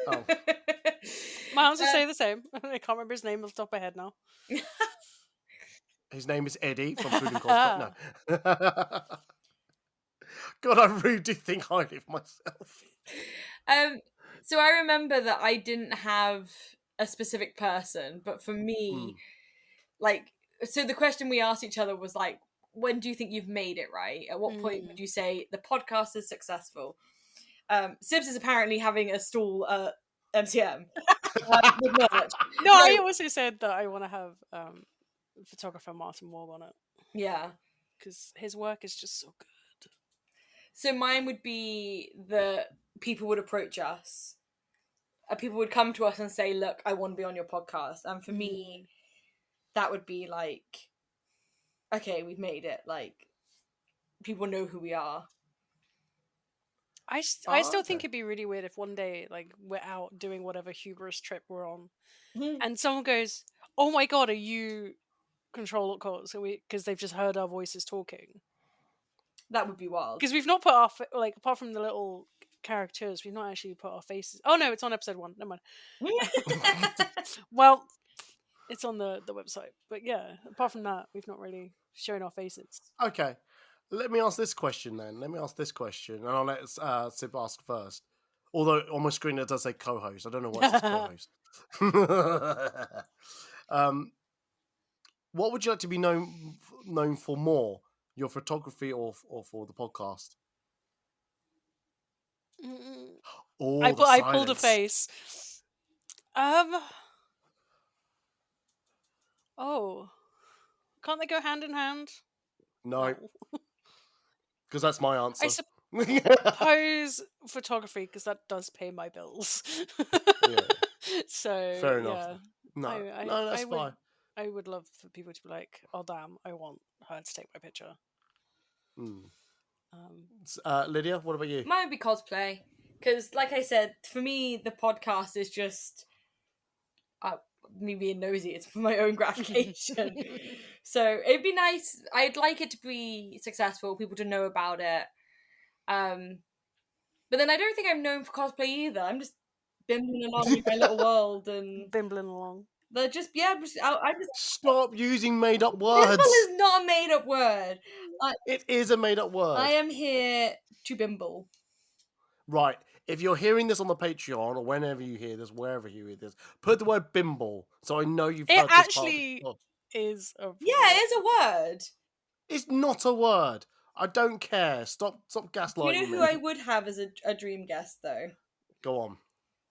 Oh. My answers say the same. I can't remember his name off the top of my head now. His name is Eddie from Food and Cosplay. No. God, I really do think highly of myself. So I remember that I didn't have a specific person, but for me, like, so the question we asked each other was like, when do you think you've made it, right? At what point would you say the podcast is successful? Sibs is apparently having a stall at MCM. With merch. No, I also said that I want to have photographer Martin Wall on it. Yeah. Because his work is just so good. So mine would be that people would approach us. People would come to us and say, look, I want to be on your podcast. And for me, that would be like, okay, we've made it. Like, people know who we are. I still think it'd be really weird if one day, like, we're out doing whatever hubris trip we're on, and someone goes, "Oh my god, are you Control Alt So because they've just heard our voices talking." That would be wild. Because we've not put our apart from the little characters, we've not actually put our faces. Oh no, it's on episode 1. Never mind. Well, it's on the website, but yeah, apart from that, we've not really shown our faces. Okay. Let me ask this question then. And I'll let Sib ask first. Although on my screen it does say co-host. I don't know why it says co-host. What would you like to be known for more? Your photography or for the podcast? Oh, I pulled a face. Oh. Can't they go hand in hand? No. Because that's my answer. I suppose photography, because that does pay my bills. Yeah. So Fair enough. Yeah. No, that's fine. I would love for people to be like, "Oh damn, I want her to take my picture." Lydia, what about you? Mine would be cosplay. Because, like I said, for me, the podcast is just me being nosy. It's for my own gratification. So it'd be nice. I'd like it to be successful, people to know about it. But then I don't think I'm known for cosplay either. I'm just bimbling along in my little world and bimbling along. They're just I just stop using made up words. Bimble is not a made up word. It is a made up word. I am here to bimble. Right. If you're hearing this on the Patreon or whenever you hear this, wherever you hear this, put the word bimble so I know you've heard it this actually part. Is a Yeah, it is a word. It's not a word. I don't care. Stop gaslighting me. You know who I would have as a dream guest though? Go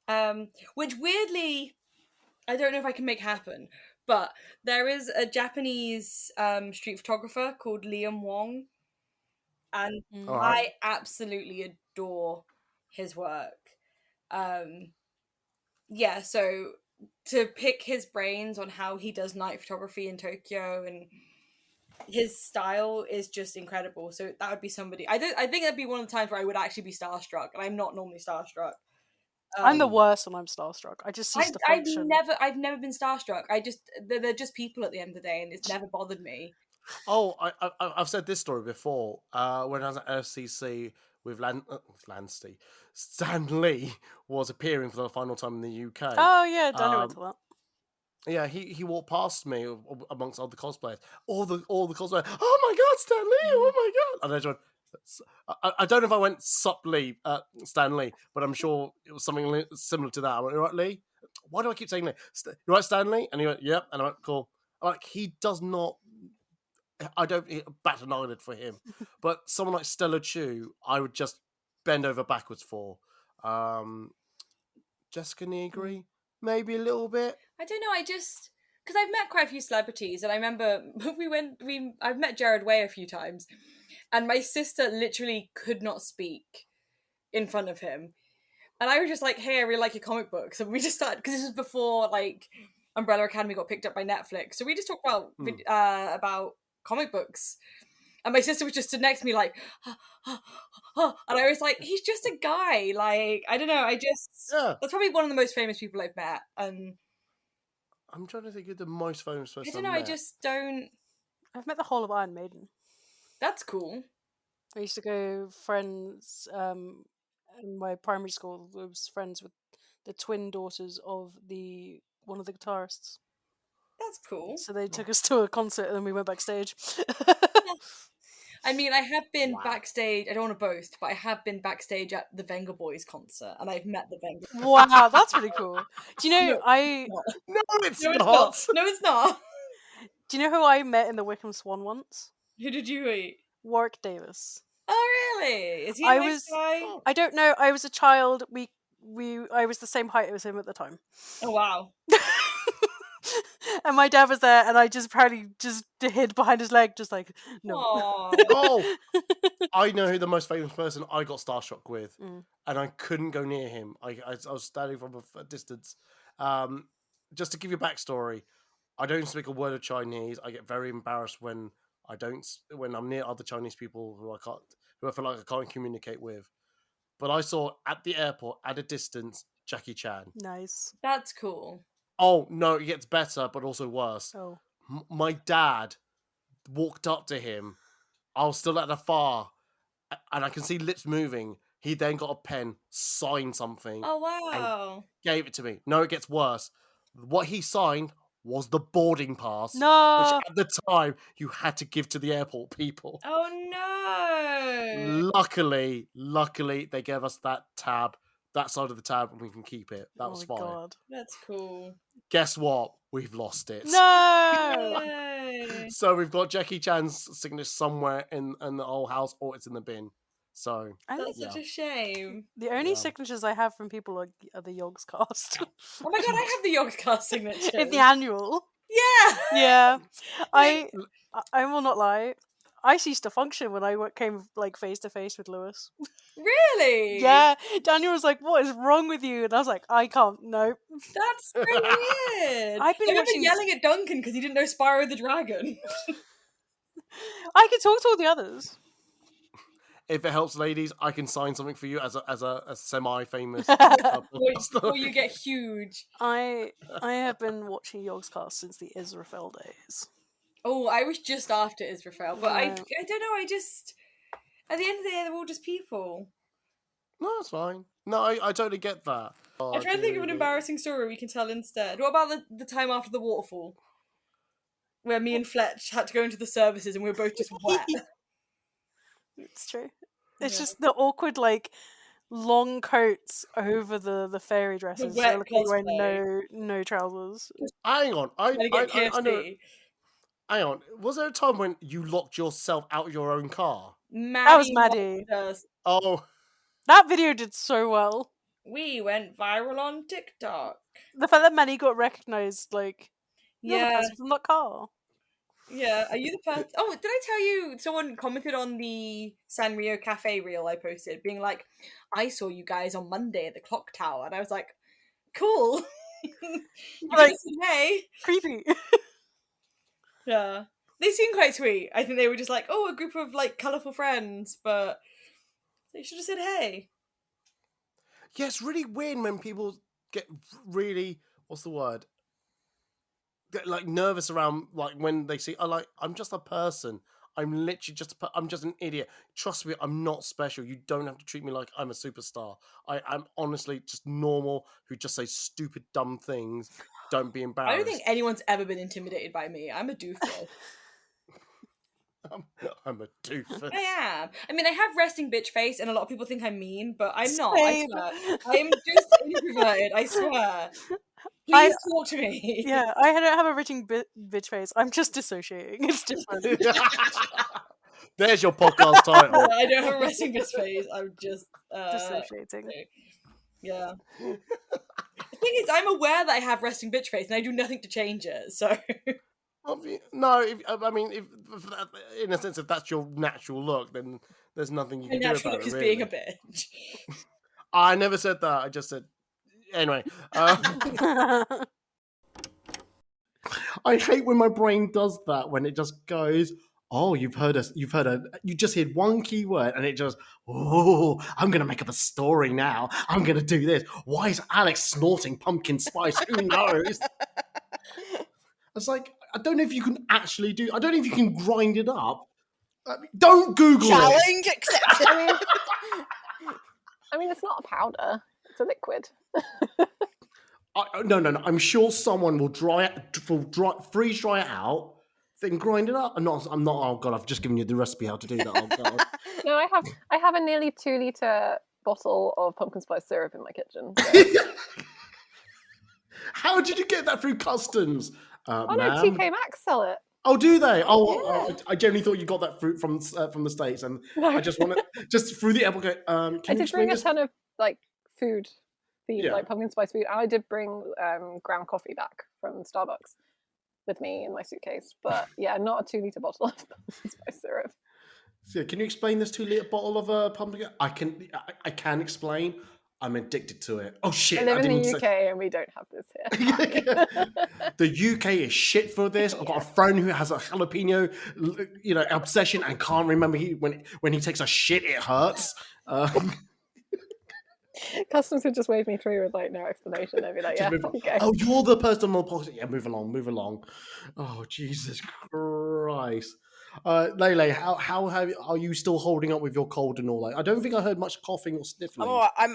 on. Which weirdly I don't know if I can make happen, but there is a Japanese street photographer called Liam Wong, and I absolutely adore his work. Yeah, so to pick his brains on how he does night photography in Tokyo, and his style is just incredible. So that would be somebody. I think that'd be one of the times where I would actually be starstruck, and I'm not normally starstruck. I'm the worst when I'm starstruck. I just cease to function. I've never been starstruck. They're just people at the end of the day, and it's never bothered me. Oh, I've said this story before. When I was at FCC with Stan Lee was appearing for the final time in the UK. Oh yeah, Daniel went to that. Yeah, he walked past me amongst all the cosplayers. All the cosplayers. Oh my god, Stan Lee! Oh my god! And I just went, I don't know if I went sup Lee, Stan Lee, but I'm sure it was something similar to that. I went, you right, Lee? Why do I keep saying Lee? You right, Stan Lee? And he went, yep. And I went, cool. Like, he does not. I don't bat an eyelid for him, but someone like Stella Chu, I would just bend over backwards for. Jessica Negri, maybe a little bit. I don't know. because I've met quite a few celebrities, and I remember I've met Jared Way a few times, and my sister literally could not speak in front of him, and I was just like, "Hey, I really like your comic books," and we just started because this was before like Umbrella Academy got picked up by Netflix, so we just talked about comic books. And my sister was just stood next to me like, and I was like, he's just a guy. Like, I don't know. That's probably one of the most famous people I've met. And I'm trying to think of the most famous person I don't know. I just don't. I've met the whole of Iron Maiden. That's cool. I used to go friends in my primary school. I was friends with the twin daughters of one of the guitarists. That's cool. So they took us to a concert and then we went backstage. I mean, I have been backstage. I don't want to boast, but I have been backstage at the Venga Boys concert, and I've met the Venga Boys. Wow, that's pretty cool. Do you know No, it's not. No, it's not. Do you know who I met in the Wickham Swan once? Who did you meet? Warwick Davis. Oh, really? Is he a nice guy? I don't know. I was a child. I was the same height as him at the time. Oh, wow. And my dad was there, and I just apparently just hid behind his leg, just like, no. Oh, I know who the most famous person I got starstruck with, and I couldn't go near him. I was standing from a distance. Just to give you a backstory, I don't speak a word of Chinese. I get very embarrassed when I'm near other Chinese people who I feel like I can't communicate with. But I saw at the airport at a distance Jackie Chan. Nice. That's cool. Oh no, it gets better, but also worse. Oh. My dad walked up to him. I was still at afar, and I can see lips moving. He then got a pen, signed something. Oh, wow. And gave it to me. No, it gets worse. What he signed was the boarding pass. No. Which at the time you had to give to the airport people. Oh, no. Luckily, they gave us that side of the tab, and we can keep it. That was fine. God. That's cool. Guess what? We've lost it. No! So we've got Jackie Chan's signature somewhere in the whole house, or it's in the bin. So that's such a shame. The only signatures I have from people are the Yogs cast. Oh my god, I have the Yogs cast signature in the annual. Yeah. Yeah. I will not lie. I ceased to function when I came like face to face with Lewis. Really? Yeah. Daniel was like, "What is wrong with you?" And I was like, "I can't. Nope." That's so weird. I remember yelling at Duncan because he didn't know Spyro the Dragon. I could talk to all the others. If it helps, ladies, I can sign something for you as a semi-famous. Before you get huge. I have been watching Yogscast since the Israfel days. Oh, I was just after Israfel, but I don't know. I just at the end of the day, they're all just people. No, it's fine. No, I totally get that. I'm trying to think of an embarrassing story we can tell instead. What about the time after the waterfall? Where me and Fletch had to go into the services and we were both just wet. It's true. It's just the awkward, like, long coats over the fairy dresses. The wet wearing no trousers. Hang on. I know. Hang on. Was there a time when you locked yourself out of your own car? That was Maddie. Oh. That video did so well. We went viral on TikTok. The fact that Maddie got recognised, like, you're the person from that car. Yeah, are you the person? Oh, did I tell you someone commented on the Sanrio Cafe reel I posted, being like, I saw you guys on Monday at the clock tower, and I was like, cool. Like, hey. Creepy. Yeah. They seem quite sweet. I think they were just like, oh, a group of, like, colourful friends, but they should have said hey. Yeah, it's really weird when people get really, what's the word? Get, like, nervous around, like, when they see, I'm just a person. I'm literally I'm just an idiot. Trust me, I'm not special. You don't have to treat me like I'm a superstar. I'm honestly just normal who just say stupid, dumb things. Don't be embarrassed. I don't think anyone's ever been intimidated by me. I'm a doofus. I'm a doofus. I am. I mean, I have resting bitch face, and a lot of people think I'm mean, but I'm not. I swear. I'm just introverted. I swear. Please talk to me. Yeah, I don't have a resting bitch face. I'm just dissociating. It's different. There's your podcast title. I don't have a resting bitch face. I'm just dissociating. Yeah. thing is, I'm aware that I have resting bitch face, and I do nothing to change it. So No, I mean, if in a sense, if that's your natural look, then there's nothing you my can do natural about look it. is Really. being a bitch. I never said that. I just said anyway. I hate when my brain does that. When it just goes, "Oh, you just heard one keyword, and it just, oh, I'm gonna make up a story now. I'm gonna do this. Why is Alex snorting pumpkin spice? Who knows?" It's like, I don't know if you can actually do. I don't know if you can grind it up. Don't Google it. Challenge accepted. I mean, it's not a powder; it's a liquid. No. I'm sure someone will freeze dry it out, then grind it up. I'm not. Oh god, I've just given you the recipe how to do that. Oh god. No, I have a nearly 2-liter bottle of pumpkin spice syrup in my kitchen. So. How did you get that through customs? Oh no, ma'am? TK Maxx sell it. Oh, do they? Yeah. I generally thought you got that fruit from the States, and No. I just want to just through the airport. Can I you did bring explain a this? ton of like food, Yeah. like pumpkin spice food, and I did bring ground coffee back from Starbucks with me in my suitcase. But yeah, not a 2-liter bottle of pumpkin spice syrup. So, can you explain this 2-liter bottle of pumpkin? I can explain. I'm addicted to it. Oh shit! I live in didn't the say- UK and we don't have this here. The UK is shit for this. I've got a friend who has a jalapeno, obsession and can't remember when he takes a shit, it hurts. Customs would just wave me through with like no explanation. They'd be like, "Yeah, okay." Oh, you're the person on the podcast. Yeah, move along. Oh, Jesus Christ. Lele, how are you still holding up with your cold and all that? I don't think I heard much coughing or sniffling. I'm all right.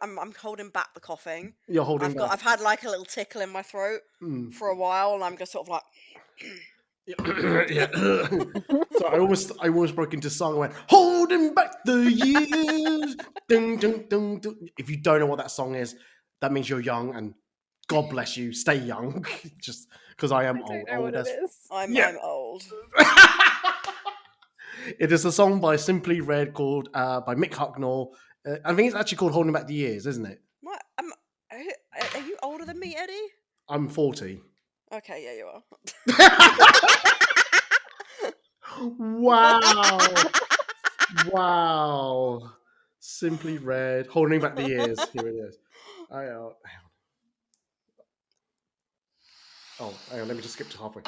I'm holding back the coughing. You're holding back. I've had like a little tickle in my throat for a while, and I'm just sort of like. Yeah. So I almost broke into song. I went, holding back the years. Dun, dun, dun, dun. If you don't know what that song is, that means you're young, and God bless you. Stay young, just because I am I don't know old. what it is. I'm old. It is a song by Simply Red called by Mick Hucknall. I think it's actually called "Holding Back the Years," isn't it? What? Are you older than me, Eddie? I'm 40. Okay, yeah, you are. Wow. Simply Red, Holding Back the Years. Here it is. Hang on. Oh, hang on, let me just skip to halfway.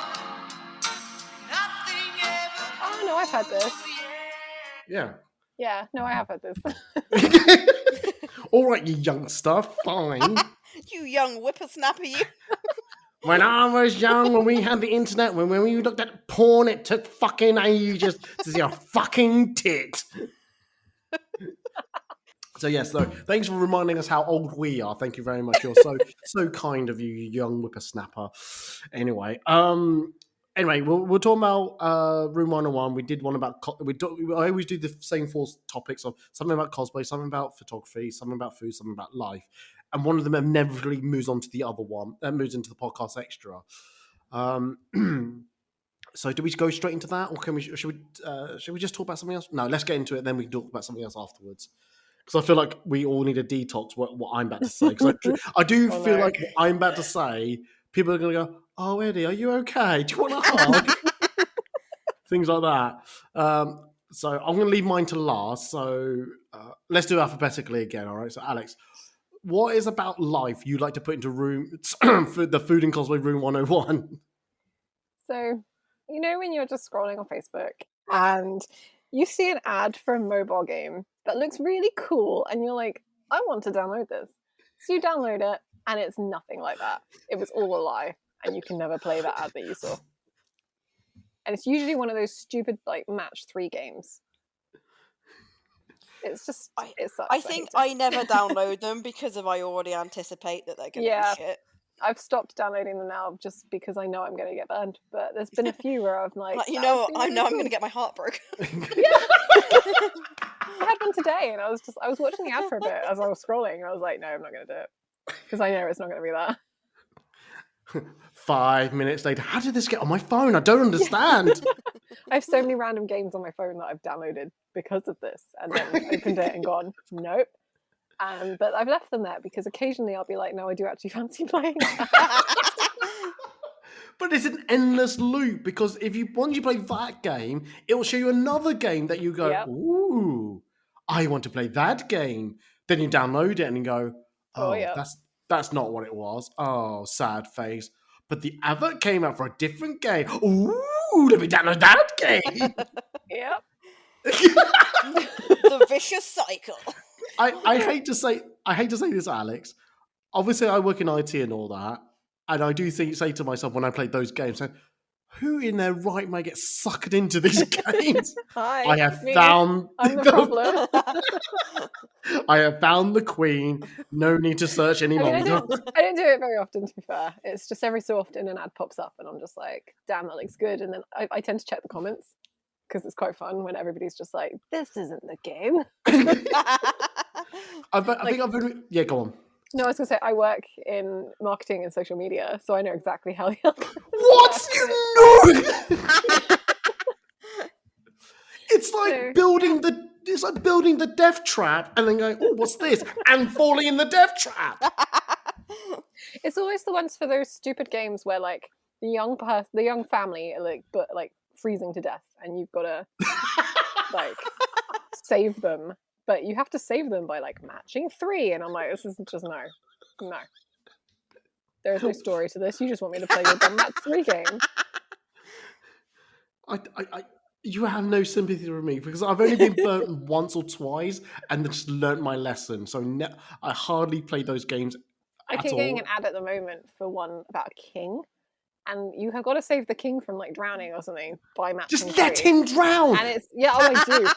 Oh no, I've had this. Yeah. Yeah, no, I have had this. All right, you youngster, fine. You young whippersnapper, you. When I was young, when we had the internet, when we looked at porn, it took fucking ages to see a fucking tit. So yes, so thanks for reminding us how old we are. Thank you very much. You're so kind of you, you young whippersnapper. Anyway, we're talking about Room 101. We did one about I always do the same 4 topics of something about cosplay, something about photography, something about food, something about life, and one of them inevitably moves on to the other one. Moves into the podcast extra. So do we go straight into that, or should we just talk about something else? No, let's get into it. Then we can talk about something else afterwards. Because I feel like we all need a detox. What I'm about to say, because I do feel like what I'm about to say, people are going to go, "Oh, Eddie, are you okay? Do you want a hug?" Things like that. So I'm going to leave mine to last. So let's do it alphabetically again. All right. So Alex, what is about life you'd like to put into for the Food and Cosplay Room 101? So, you know when you're just scrolling on Facebook and you see an ad for a mobile game that looks really cool and you're like, I want to download this. So you download it and it's nothing like that. It was all a lie and you can never play that ad that you saw. And it's usually one of those stupid like match 3 games. It's just, it sucks. I think I never download them because I already anticipate that they're going to be shit. I've stopped downloading them now just because I know I'm going to get banned. But there's been a few where I'm like, I know I'm going to get my heart broken. I had one today, and I was watching the ad for a bit as I was scrolling, and I was like, no, I'm not going to do it because I know it's not going to be that. 5 minutes later, how did this get on my phone? I don't understand. I have so many random games on my phone that I've downloaded because of this, and then opened it and gone, nope. But I've left them there because occasionally I'll be like, no, I do actually fancy playing. But it's an endless loop because once you play that game, it will show you another game that you go, Yep. ooh, I want to play that game. Then you download it and you go, yeah. that's not what it was. Oh, sad face. But the advert came out for a different game. Ooh, let me download that game. Yep. The vicious cycle. I hate to say this, Alex. Obviously, I work in IT and all that, and I do say to myself when I play those games, who in their right mind gets sucked into these games? Hi, I have me. found I'm the problem. I have found the queen. No need to search any longer. I don't do it very often, to be fair. It's just every so often an ad pops up and I'm just like, damn, that looks good. And then I tend to check the comments because it's quite fun when everybody's just like, this isn't the game. Yeah, go on. No, I was going to say, I work in marketing and social media, so I know exactly how the What? You know? It's like building the death trap and then going, oh, what's this? And falling in the death trap. It's always the ones for those stupid games where like the young family are like freezing to death and you've got to like save them. But you have to save them by like matching 3, and I'm like, this is just no. There is no story to this. You just want me to play your dumb match 3 game. You have no sympathy for me because I've only been burnt once or twice and just learnt my lesson. So I hardly play those games. I keep getting an ad at the moment for one about a king. And you have got to save the king from like drowning or something by matching. Just let him drown. And it's I do.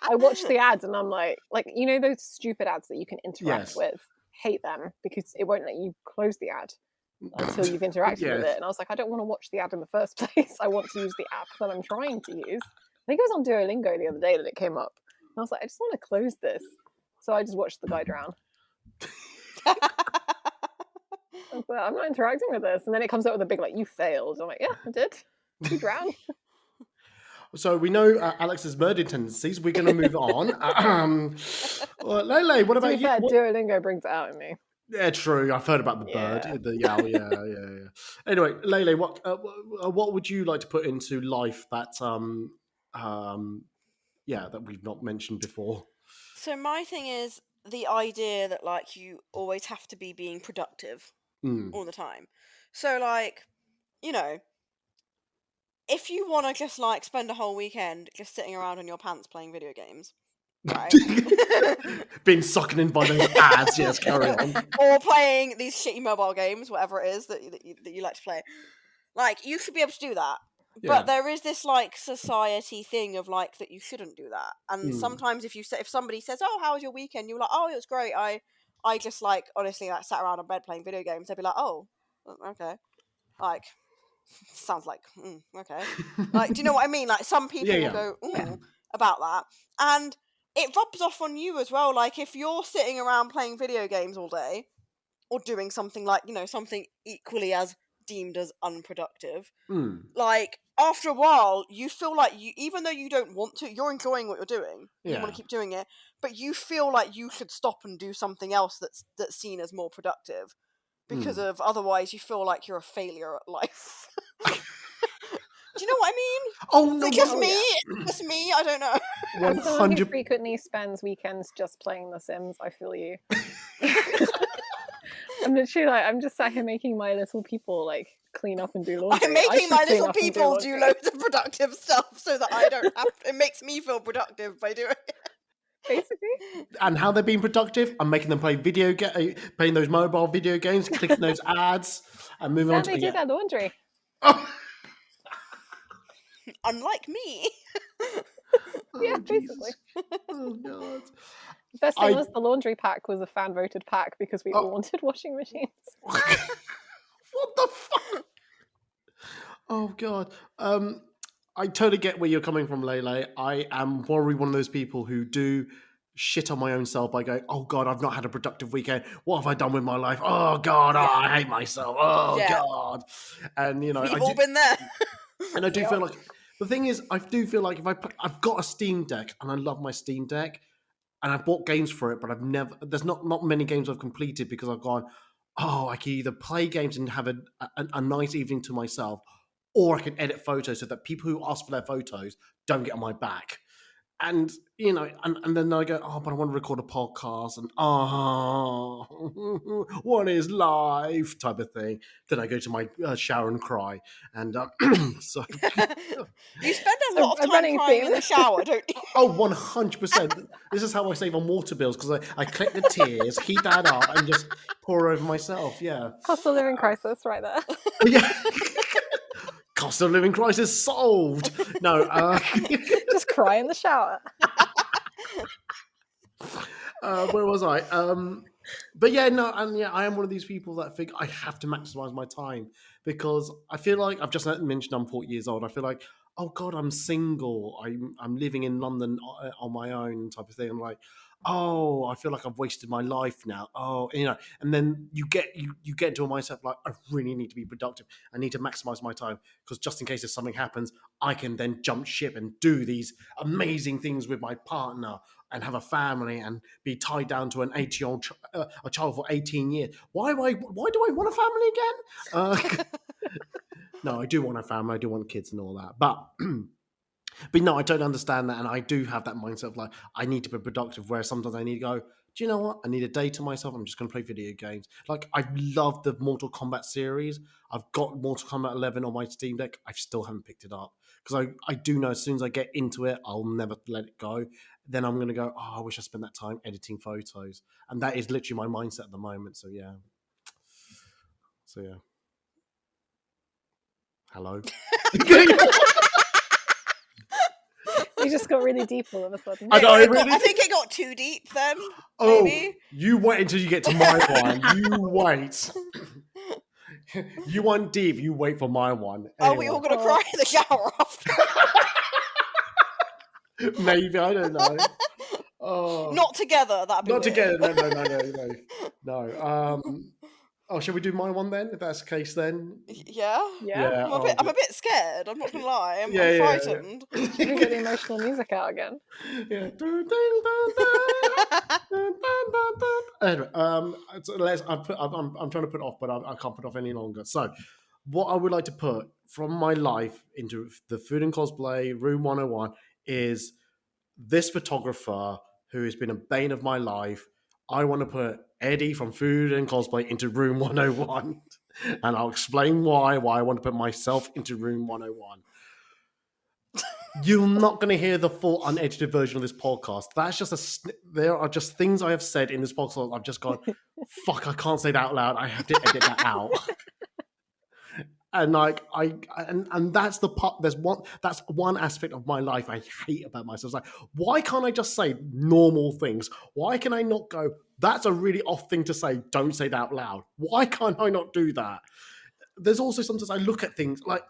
I watch the ads and I'm like you know those stupid ads that you can interact with. Hate them because it won't let you close the ad until you've interacted with it. And I was like, I don't want to watch the ad in the first place. I want to use the app that I'm trying to use. I think it was on Duolingo the other day that it came up. And I was like, I just want to close this. So I just watched the guy drown. I'm not interacting with this. And then it comes up with a big, you failed. I'm like, yeah, I did. You drowned. So we know Alex's murder tendencies. We're going to move on. Lele, what about you? Duolingo brings it out in me. Yeah, true. I've heard about the bird, the owl. Yeah. Anyway, Lele, what would you like to put into life that that we've not mentioned before? So my thing is the idea that you always have to be being productive all the time. So if you want to just spend a whole weekend just sitting around in your pants playing video games, right? Being sucked in by those ads, yes, carry on. Or playing these shitty mobile games, whatever it is that you like to play. You should be able to do that. Yeah. But there is this society thing of that you shouldn't do that. And sometimes if somebody says, "Oh, how was your weekend?" You're like, "Oh, it was great. I just honestly sat around in bed playing video games." They'd be like, "Oh, okay." Sounds okay. Do you know what I mean? Some people will go about that, and it rubs off on you as well. If you're sitting around playing video games all day, or doing something something equally as deemed as unproductive, after a while you feel even though you don't want to, you're enjoying what you're doing. You want to keep doing it, but you feel you should stop and do something else that's seen as more productive. Because of otherwise you feel you're a failure at life. Do you know what I mean? Oh no, it's just me. It's just me. I don't know. As someone who frequently spends weekends just playing The Sims, I feel you. I'm literally I'm just sat here making my little people clean up and do laundry. I'm making my little people do loads of productive stuff so that I don't have. It makes me feel productive by doing it. Basically. And how they're being productive, I'm making them play playing those mobile video games, clicking those ads, and moving on to they do their laundry. Oh. Unlike me. Yeah, basically. Oh god. The best thing was the laundry pack was a fan voted pack because we all wanted washing machines. What the fuck? Oh god. I totally get where you're coming from, Lele. I am probably one of those people who do shit on my own self by going, oh God, I've not had a productive weekend. What have I done with my life? Oh God, I hate myself. Oh God. And, we've all been there. And I do feel the thing is, I do feel if I've got a Steam Deck and I love my Steam Deck, and I've bought games for it, but there's not many games I've completed because I've gone, oh, I can either play games and have a nice evening to myself, or I can edit photos so that people who ask for their photos don't get on my back. And, and then I go, oh, but I want to record a podcast, and what is life type of thing. Then I go to my shower and cry. And so you spend a lot of time crying in the shower, don't you? Oh, 100%. This is how I save on water bills, because I collect the tears, heat that up, and just pour over myself. Yeah. Cost of living crisis right there. Yeah. Cost of living crisis solved. No. Just cry in the shower. Where was I? But yeah, no, and yeah, I am one of these people that think I have to maximize my time, because I feel like I've just mentioned I'm 40 years old. I feel like, oh God, I'm single. I'm living in London on my own type of thing. I'm like, oh, I feel like I've wasted my life now. Oh, and then you get into a mindset like, I really need to be productive. I need to maximize my time, because just in case if something happens, I can then jump ship and do these amazing things with my partner and have a family and be tied down to an 80-year-old a child for 18 years. Why do I want a family again? No, I do want a family. I do want kids and all that. But no, I don't understand that. And I do have that mindset of like, I need to be productive, where sometimes I need to go, do you know what? I need a day to myself. I'm just going to play video games. Like, I love the Mortal Kombat series. I've got Mortal Kombat 11 on my Steam Deck. I still haven't picked it up, because I do know as soon as I get into it, I'll never let it go. Then I'm going to go, oh, I wish I spent that time editing photos. And that is literally my mindset at the moment. So, yeah. Hello? You just got really deep all of a sudden. I think it got too deep then. Oh, maybe. You wait until you get to my one. You wait. You want deep, you wait for my one. Anyway. Are we all going to cry in the shower after? Maybe, I don't know. Oh. Not together, that'd be Not weird. Together, no. Oh, shall we do my one then, if that's the case then? Yeah. Yeah. I'm a bit scared, I'm not going to lie. I'm frightened. Should we get the emotional music out again? Yeah. Anyway, I'm trying to put it off, but I can't put it off any longer. So, what I would like to put from my life into the Food and Cosplay Room 101 is this photographer who has been a bane of my life. I want to put Eddie from Food and Cosplay into Room 101. And I'll explain why I want to put myself into Room 101. You're not going to hear the full unedited version of this podcast. That's just there are just things I have said in this podcast. I've just gone, fuck, I can't say that out loud. I have to edit that out. And like and that's the part. That's one aspect of my life I hate about myself. It's like, why can't I just say normal things? Why can I not go, that's a really off thing to say, don't say that out loud? Why can't I not do that? There's also sometimes I look at things like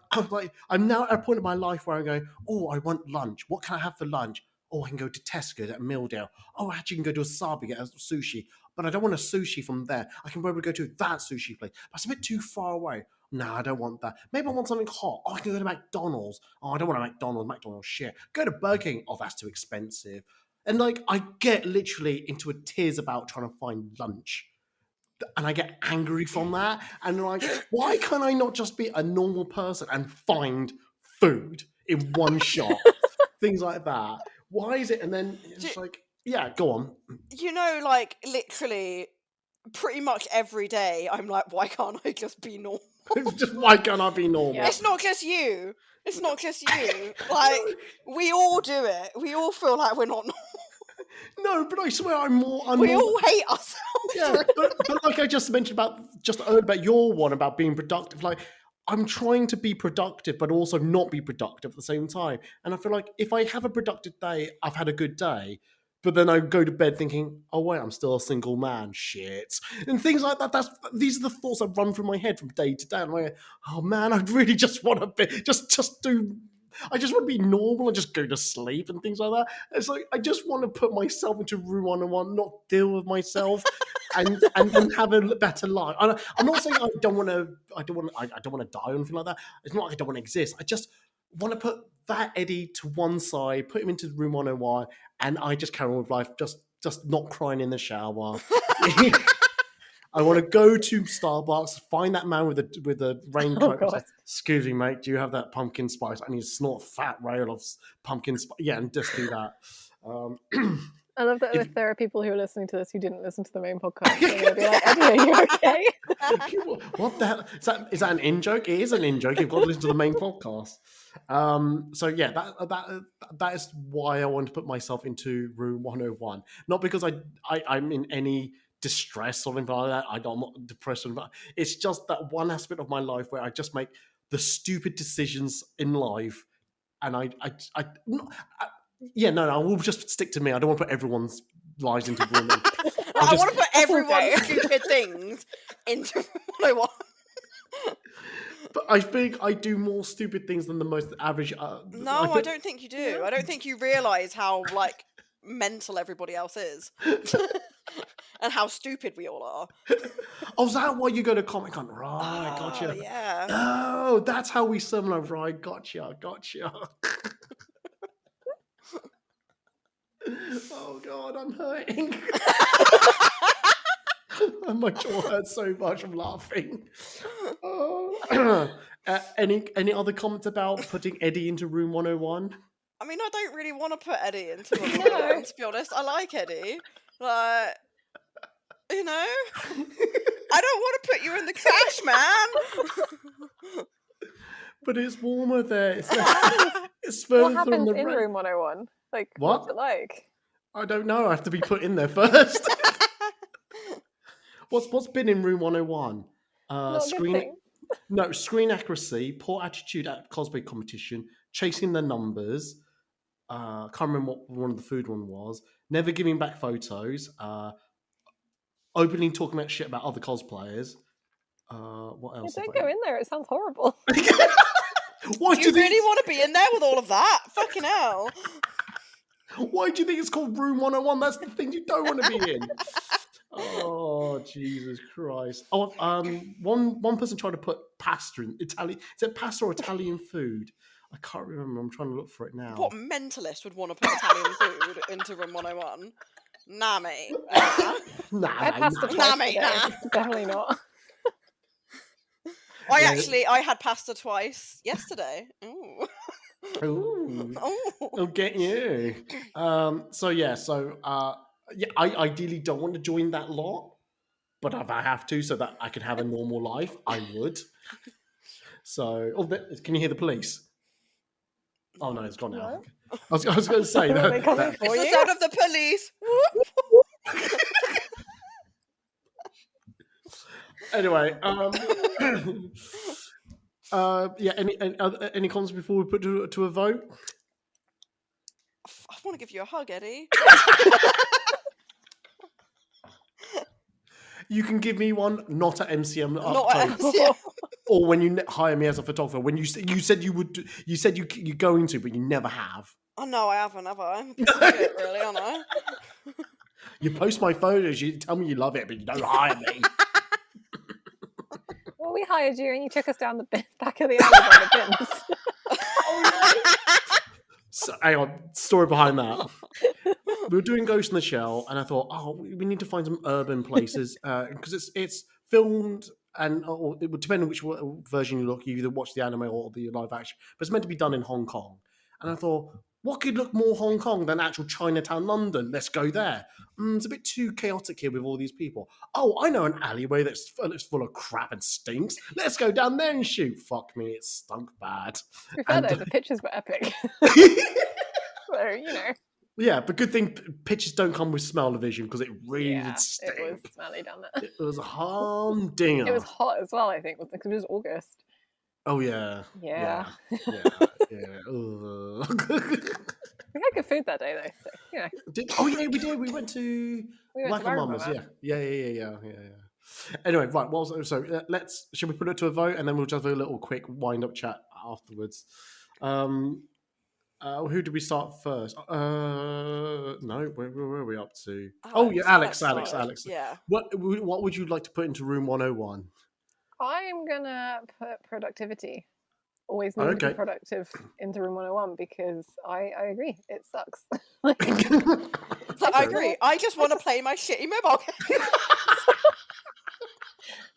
I'm now at a point in my life where I'm going, oh, I want lunch. What can I have for lunch? Oh, I can go to Tesco at Mealdale. Oh, I actually can go to Wasabi, get a sushi. But I don't want a sushi from there. I can probably go to that sushi place. But it's a bit too far away. No, I don't want that. Maybe I want something hot. Oh, I can go to McDonald's. Oh, I don't want a McDonald's. McDonald's shit. Go to Burger King. Oh, that's too expensive. And like, I get literally into a tears about trying to find lunch. And I get angry from that. And like, why can't I not just be a normal person and find food in one shop? Things like that. Why is it? And then it's like, yeah, go on. You know, like, literally, pretty much every day, I'm like, why can't I just be normal? Just why can't I be normal? It's not just you. Like, we all do it. We all feel like we're not normal. No, but I swear we all hate ourselves. Yeah, but like I just mentioned about your one about being productive, like I'm trying to be productive, but also not be productive at the same time. And I feel like if I have a productive day, I've had a good day. But then I go to bed thinking, oh wait, I'm still a single man. Shit. And things like that. These are the thoughts that run through my head from day to day. And I'm like, oh man, I really just want to be, I just want to be normal and just go to sleep and things like that. It's like, I just want to put myself into Room 101, not deal with myself and have a better life. I'm not saying I don't want to die or anything like that. It's not like I don't want to exist. I just want to put that Eddie to one side, put him into Room 101, and I just carry on with life, just just not crying in the shower. I want to go to Starbucks, find that man with a raincoat. God. Say, excuse me, mate, do you have that pumpkin spice? I need to snort a fat rail of pumpkin spice. Yeah, and just do that. I love that if there are people who are listening to this who didn't listen to the main podcast, they're going to be like, Eddie, are you okay? What the hell? Is that an in-joke? It is an in-joke. You've got to listen to the main podcast. So yeah, that is why I want to put myself into room 101. Not because I'm in any distress or anything like that. I'm not depressed. It's just that one aspect of my life where I just make the stupid decisions in life, and I will just stick to me. I don't want to put everyone's lives into women. I want to put everyone's stupid things into 101. But I think I do more stupid things than the most average. No, I don't think you do. I don't think you realise how mental everybody else is, and how stupid we all are. Oh, is that why you go to Comic-Con? Right, gotcha. Yeah. Oh, that's how we similar. Right, gotcha. Oh God, I'm hurting. My jaw hurts so much from laughing. Oh. Any other comments about putting Eddie into room 101? I mean, I don't really want to put Eddie into room 101, to be honest. I like Eddie. I don't want to put you in the trash, man. But it's warmer there. It's further What happens from the in room 101? Like, what? What's it like? I don't know. I have to be put in there first. What's been in room 101? Screen accuracy, poor attitude at cosplay competition, chasing the numbers. Can't remember what one of the food one was. Never giving back photos. Openly talking about shit about other cosplayers. What else? Yeah, don't go in there. It sounds horrible. Why do you really want to be in there with all of that? Fucking hell. Why do you think it's called room 101? That's the thing you don't want to be in. Oh, Jesus Christ. Oh, one person tried to put pasta in Italian. Is it pasta or Italian food? I can't remember. I'm trying to look for it now. What mentalist would want to put Italian food into room 101? Nah, mate. I passed the twice today. Definitely not. I had pasta twice yesterday. Ooh. Ooh. I'll get you. I ideally don't want to join that lot, but if I have to, so that I can have a normal life, I would. So, can you hear the police? Oh no, it's gone now. I was going to say that. It's the sound of the police. Anyway, any comments before we put to a vote? I want to give you a hug, Eddie. You can give me one, not at MCM. Not at MCM. Or when you hire me as a photographer. When you said you would, you said you're going to, but you never have. Oh no, I haven't, have I? I'm a piece of shit, really, aren't I? You post my photos, you tell me you love it, but you don't hire me. Well, we hired you and you took us down the back of the alley by the bins. So, hang on, story behind that. We were doing Ghost in the Shell, and I thought, we need to find some urban places because it's filmed, and it would depend on which version you look. You either watch the anime or the live action, but it's meant to be done in Hong Kong. And I thought, what could look more Hong Kong than actual Chinatown, London? Let's go there. It's a bit too chaotic here with all these people. Oh, I know an alleyway that's full of crap and stinks. Let's go down there and shoot. Fuck me, it stunk bad. To be fair, though, the pictures were epic. So, Yeah, but good thing pictures don't come with smell-o-vision because it really did stink. It was smelly down there. It was humdinger. It was hot as well, I think, because it was August. Oh, yeah. Yeah. Yeah. We had good food that day, though. So, we did. We went to Wagamama's. Yeah. Anyway, right. Well, so should we put it to a vote and then we'll just have a little quick wind-up chat afterwards. Who did we start first? No, where were we up to? Alex. Yeah. What would you like to put into room 101? I'm gonna put productivity. always need to be Okay. productive into Room 101 because I agree, it sucks. So I agree. I just want to play my shitty mobile game.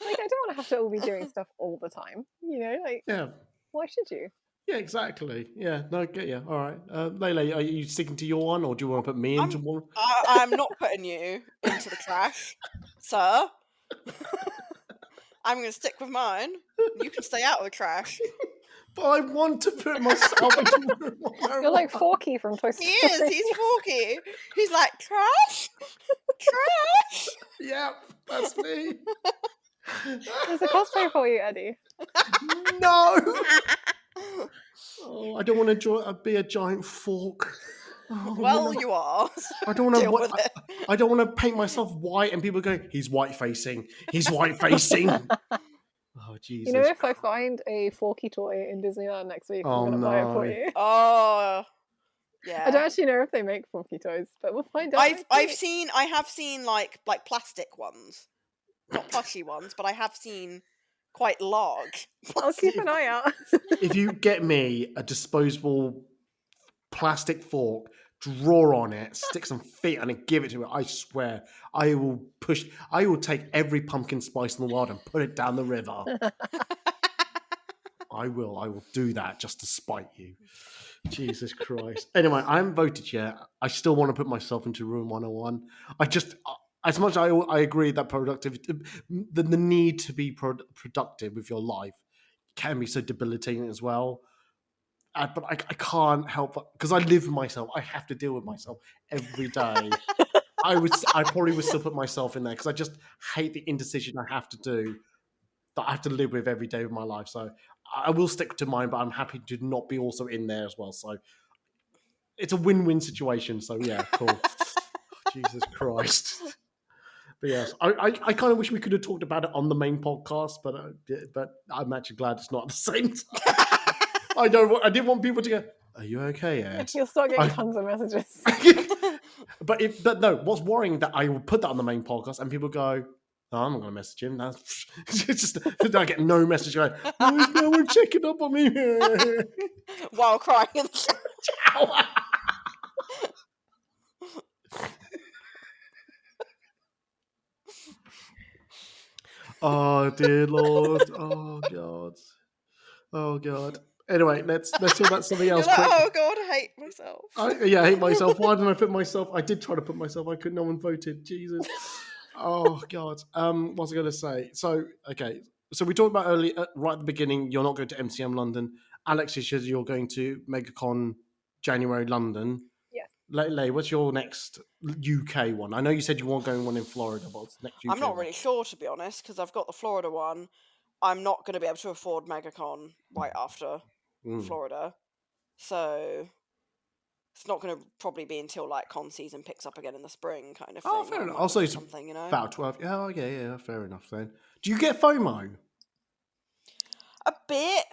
Like, I don't want to have to all be doing stuff all the time. You know, like, Yeah. why should you? Yeah, exactly. Yeah, no, get you. All right. Lele, are you sticking to your one, or do you want to put me into one? I'm not putting you into the trash, sir. I'm going to stick with mine. You can stay out of the trash. But I want to put myself into Room 101. You're like Forky from Toy Story. He is. He's Forky. He's like, trash? Trash? Yeah, that's me. There's a cosplay for you, Eddie. No. Oh, I don't want to be a giant fork. Oh, Well, no. you are. I don't Deal want with to. it. I don't want to paint myself white, and people go, "He's white facing. He's white facing." Oh Jesus! You know, if I find a Forky toy in Disneyland next week, Oh, I'm going to buy it for no. you. Oh, yeah. I don't actually know if they make Forky toys, but we'll find out. I have seen like plastic ones, not plushy ones, but I have seen quite large. I'll keep an eye out. If you get me a disposable plastic fork, draw on it, stick some feet on it, give it to me, I swear, I will take every pumpkin spice in the world and put it down the river. I will do that just to spite you. Jesus Christ. Anyway, I haven't voted yet. I still want to put myself into Room 101. As much as I agree that productivity, the need to be productive with your life can be so debilitating as well. But I can't help, because I live with myself. I have to deal with myself every day. I probably would still put myself in there because I just hate the indecision I have to do, that I have to live with every day of my life. So I will stick to mine, but I'm happy to not be also in there as well. So it's a win-win situation. So yeah, cool. Jesus Christ. But yes, I kind of wish we could have talked about it on the main podcast, but I'm actually glad it's not at the same time. I didn't want people to go, "Are you okay, Ed?" You'll start getting tons of messages. But no, what's worrying that I will put that on the main podcast and people go, "Oh, I'm not going to message him." That's it's just I get no message going, "Why is no one checking up on me?" While crying in the shower. Oh dear Lord! Oh God! Oh God! Anyway, let's talk about something else. You're like, quick. oh God, I hate myself. I hate myself. Why didn't I put myself? I did try to put myself. I couldn't. No one voted. Jesus. Oh God. What was I going to say? So okay. So we talked about earlier, right at the beginning. You're not going to MCM London. Alex says you're going to MegaCon January London. Yeah. Lele, what's your next UK one? I know you said you weren't going one in Florida, but what's the next UK I'm not one? really sure, to be honest, because I've got the Florida one. I'm not going to be able to afford MegaCon right after Florida, so it's not going to probably be until like con season picks up again in the spring, kind of thing. Oh, fair enough. might Also, look it's at something, you know, about 12. Oh, yeah, fair enough then. Do you get FOMO? a bit,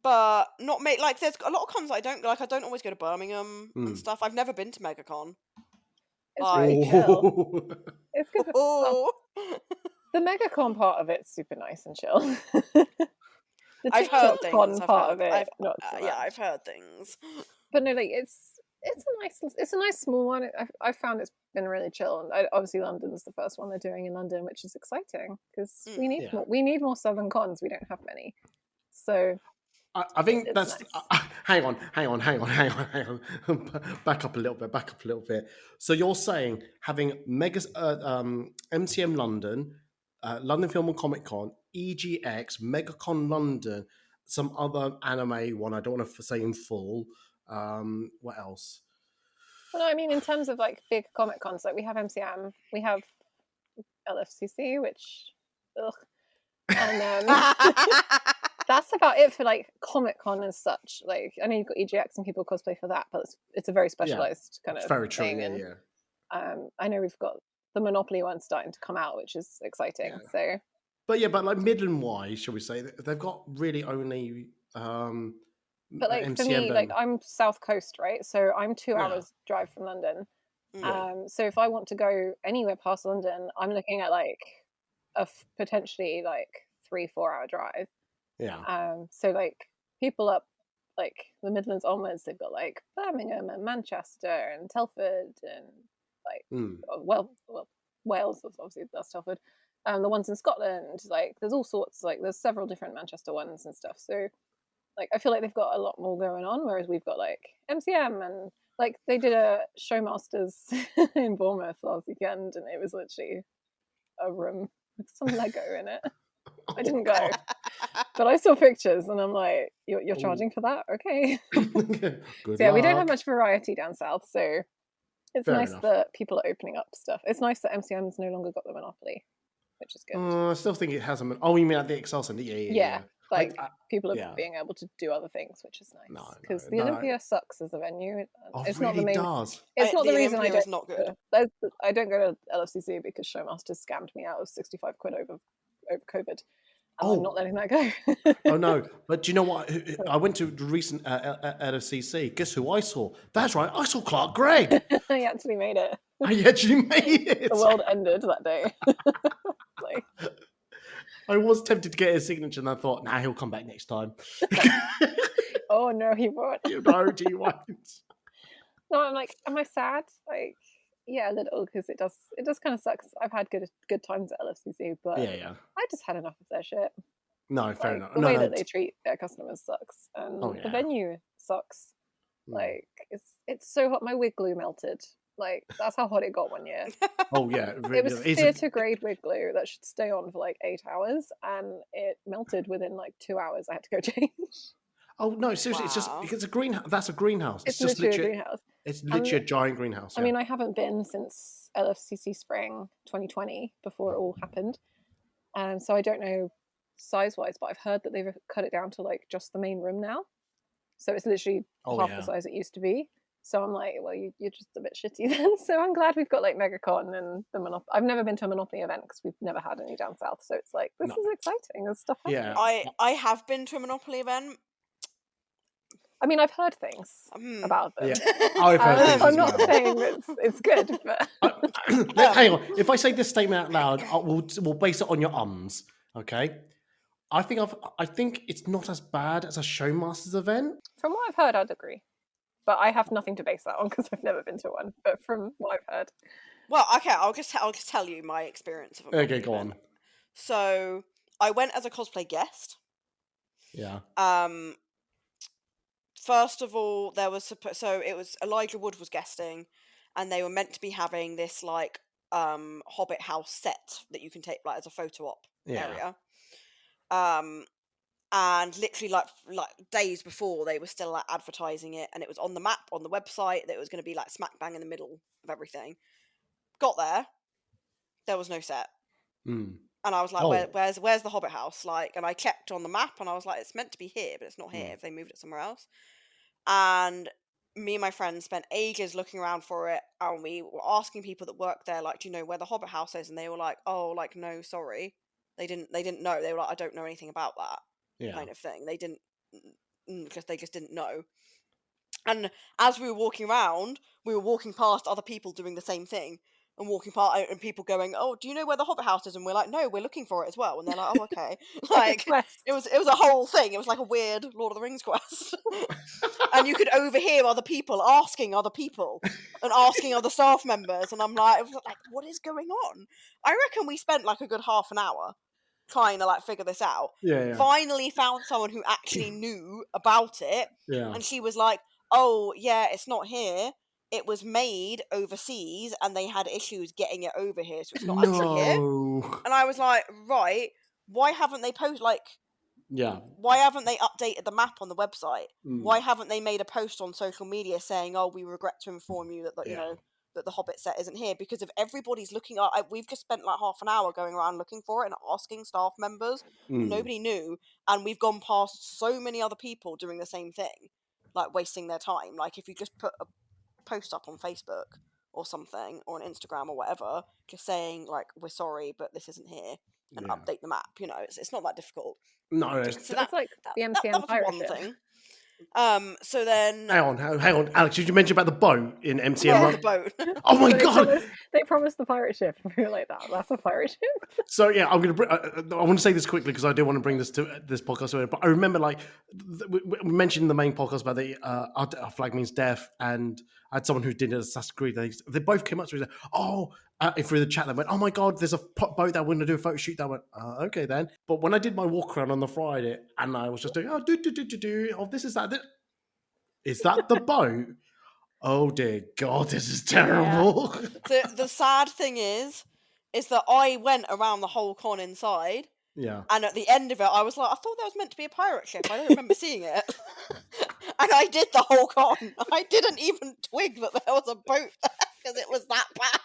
but not like there's a lot of cons I don't like. I don't always go to Birmingham and stuff. I've never been to MegaCon. It's really chill. It's good. Oh. The MegaCon part of it's super nice and chill. The I've heard TikTok things. con part of it, not so yeah, much. I've heard things. But no, like it's a nice small one. I found it's been really chill, and obviously London's the first one they're doing in London, which is exciting because we need more southern cons. We don't have many, so I think that's nice. Hang on. Back up a little bit. So you're saying having MCM London, London Film and Comic Con, EGX, MegaCon London, some other anime one. I don't want to say in full. What else? Well, no, I mean in terms of like big comic cons, like we have MCM, we have LFCC, which, and that's about it for like Comic Con as such. Like I know you've got EGX and people cosplay for that, but it's a very specialized kind of very true, thing. I know we've got the Monopoly one starting to come out, which is exciting. Yeah. So, but like Midland wise, shall we say, they've got really only. But like MCM for me, like I'm South Coast, right? So I'm 2 hours drive from London. Yeah. So if I want to go anywhere past London, I'm looking at like a potentially like 3-4 hour drive. Yeah. So like people up like the Midlands onwards, they've got like Birmingham and Manchester and Telford and like Wales, obviously that's Telford. The ones in Scotland, like there's all sorts, like there's several different Manchester ones and stuff. So like I feel like they've got a lot more going on, whereas we've got like MCM and like they did a Showmasters in Bournemouth last weekend, and it was literally a room with some Lego in it. I didn't go, but I saw pictures, and I'm like, "You're charging for that? Okay." Good So yeah, we don't have luck. much variety down south, so it's Fair nice enough. that people are opening up stuff. It's nice that MCM's no longer got the monopoly, which is good. I still think it has a. Oh, you mean at the Excel Centre? Yeah. Like I- people are yeah. being able to do other things, which is nice. No, Because the no. Olympia sucks as a venue. Oh, It's really not the main. does. It's not The the reason I Olympia don't. is not good. I don't go to LFCC because Showmasters scammed me out of 65 quid over COVID, and I'm not letting that go. Oh no! But do you know what? I went to the recent LFCC. Guess who I saw? That's right, I saw Clark Gregg. I actually made it. I actually made it. The world ended that day. Like, I was tempted to get his signature, and I thought, nah, he'll come back next time. oh no, he won't. You know, he won't. No, I'm like, am I sad? Like, yeah, a little, because it does kind of suck. I've had good times at LFCC, but Yeah. I just had enough of their shit. No, fair Like, enough. the way that they treat their customers sucks, and Oh, the yeah. venue sucks. Like, it's so hot. My wig glue melted. Like, that's how hot it got one year. Oh yeah, It was theatre grade wig glue that should stay on for like 8 hours, and it melted within like 2 hours. I had to go change. Oh no, seriously, it's just because a greenhouse. That's a greenhouse. It's just literally a greenhouse. It's literally a giant greenhouse. I mean, I haven't been since LFCC Spring 2020 before it all happened, and so I don't know size-wise, but I've heard that they've cut it down to like just the main room now, so it's literally half the size it used to be. So I'm like, well, you're just a bit shitty then. So I'm glad we've got like MegaCon and the Monopoly. I've never been to a Monopoly event because we've never had any down south. So it's like, this is exciting. There's stuff happening. I have been to a Monopoly event. I mean, I've heard things about them. Yeah. I've heard things I'm as not well. saying that it's good, but hang on. If I say this statement out loud, we'll base it on your ums. Okay. I think it's not as bad as a Showmasters event. From what I've heard, I'd agree. But I have nothing to base that on because I've never been to one. But from what I've heard, well, okay, I'll just tell you my experience of a Monopoly go event. on. So I went as a cosplay guest. Yeah. First of all, there was so it was Elijah Wood was guesting, and they were meant to be having this like Hobbit house set that you can take like as a photo op area. And literally like days before they were still like advertising it, and it was on the map on the website that it was going to be like smack bang in the middle of everything. Got there was no set. And I was like, where's the Hobbit house? Like, and I checked on the map, and I was like, it's meant to be here, but it's not here. If they moved it somewhere else. And me and my friends spent ages looking around for it, and we were asking people that work there, like, do you know where the Hobbit house is? And they were like, oh, like, no, sorry, they didn't know. They were like, I don't know anything about that kind of thing. They didn't, because they just didn't know. And as we were walking around, we were walking past other people doing the same thing. And walking past, and people going, "Oh, do you know where the Hobbit house is?" And we're like, "No, we're looking for it as well." And they're like, "Oh, okay." Like it was a whole thing. It was like a weird Lord of the Rings quest. And you could overhear other people asking other people and asking other staff members. And I'm like, what is going on? I reckon we spent like a good half an hour trying to like figure this out. Finally found someone who actually knew about it. And she was like, "Oh, yeah, it's not here. It was made overseas and they had issues getting it over here, so it's not actually here." And I was like, right, why haven't they why haven't they updated the map on the website? Why haven't they made a post on social media saying, "Oh, we regret to inform you that you know that the Hobbit set isn't here"? Because if everybody's looking at, we've just spent like half an hour going around looking for it and asking staff members, nobody knew, and we've gone past so many other people doing the same thing, like wasting their time. Like if you just put a post up on Facebook or something, or on Instagram or whatever, just saying like, "We're sorry, but this isn't here," and update the map. You know, it's not that difficult. No, so that's like the MCM that was pirate one ship. thing. So then, hang on, Alex. Did you mention about the boat in MCM? yeah, the boat. Oh my So god! they promised the pirate ship. We were like, that's a pirate ship. So yeah, I'm gonna. I want to say this quickly because I do want to bring this to this podcast. But I remember, like, we mentioned in the main podcast about the our flag means death, and I had someone who did Assassin's Creed. They both came up to me and said, through the chat, they went, "Oh my god, there's a boat that we're gonna do a photo shoot." That went, "Okay then." But when I did my walk around on the Friday, and I was just doing, this is that. Is that the boat? Oh dear God, this is terrible. The sad thing is that I went around the whole con inside. Yeah. And at the end of it, I was like, I thought that was meant to be a pirate ship. I don't remember seeing it. And I did the whole con. I didn't even twig that there was a boat because it was that bad.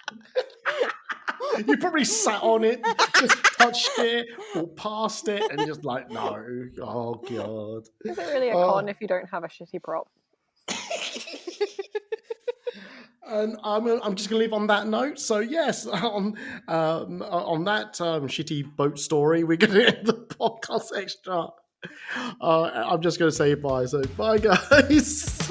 You probably sat on it, just touched it, walked past it, and just like, no. Oh God. Is it really a con if you don't have a shitty prop? And I'm just going to leave on that note. So yes, on that shitty boat story, we're going to end the podcast extra. I'm just going to say bye. So bye, guys.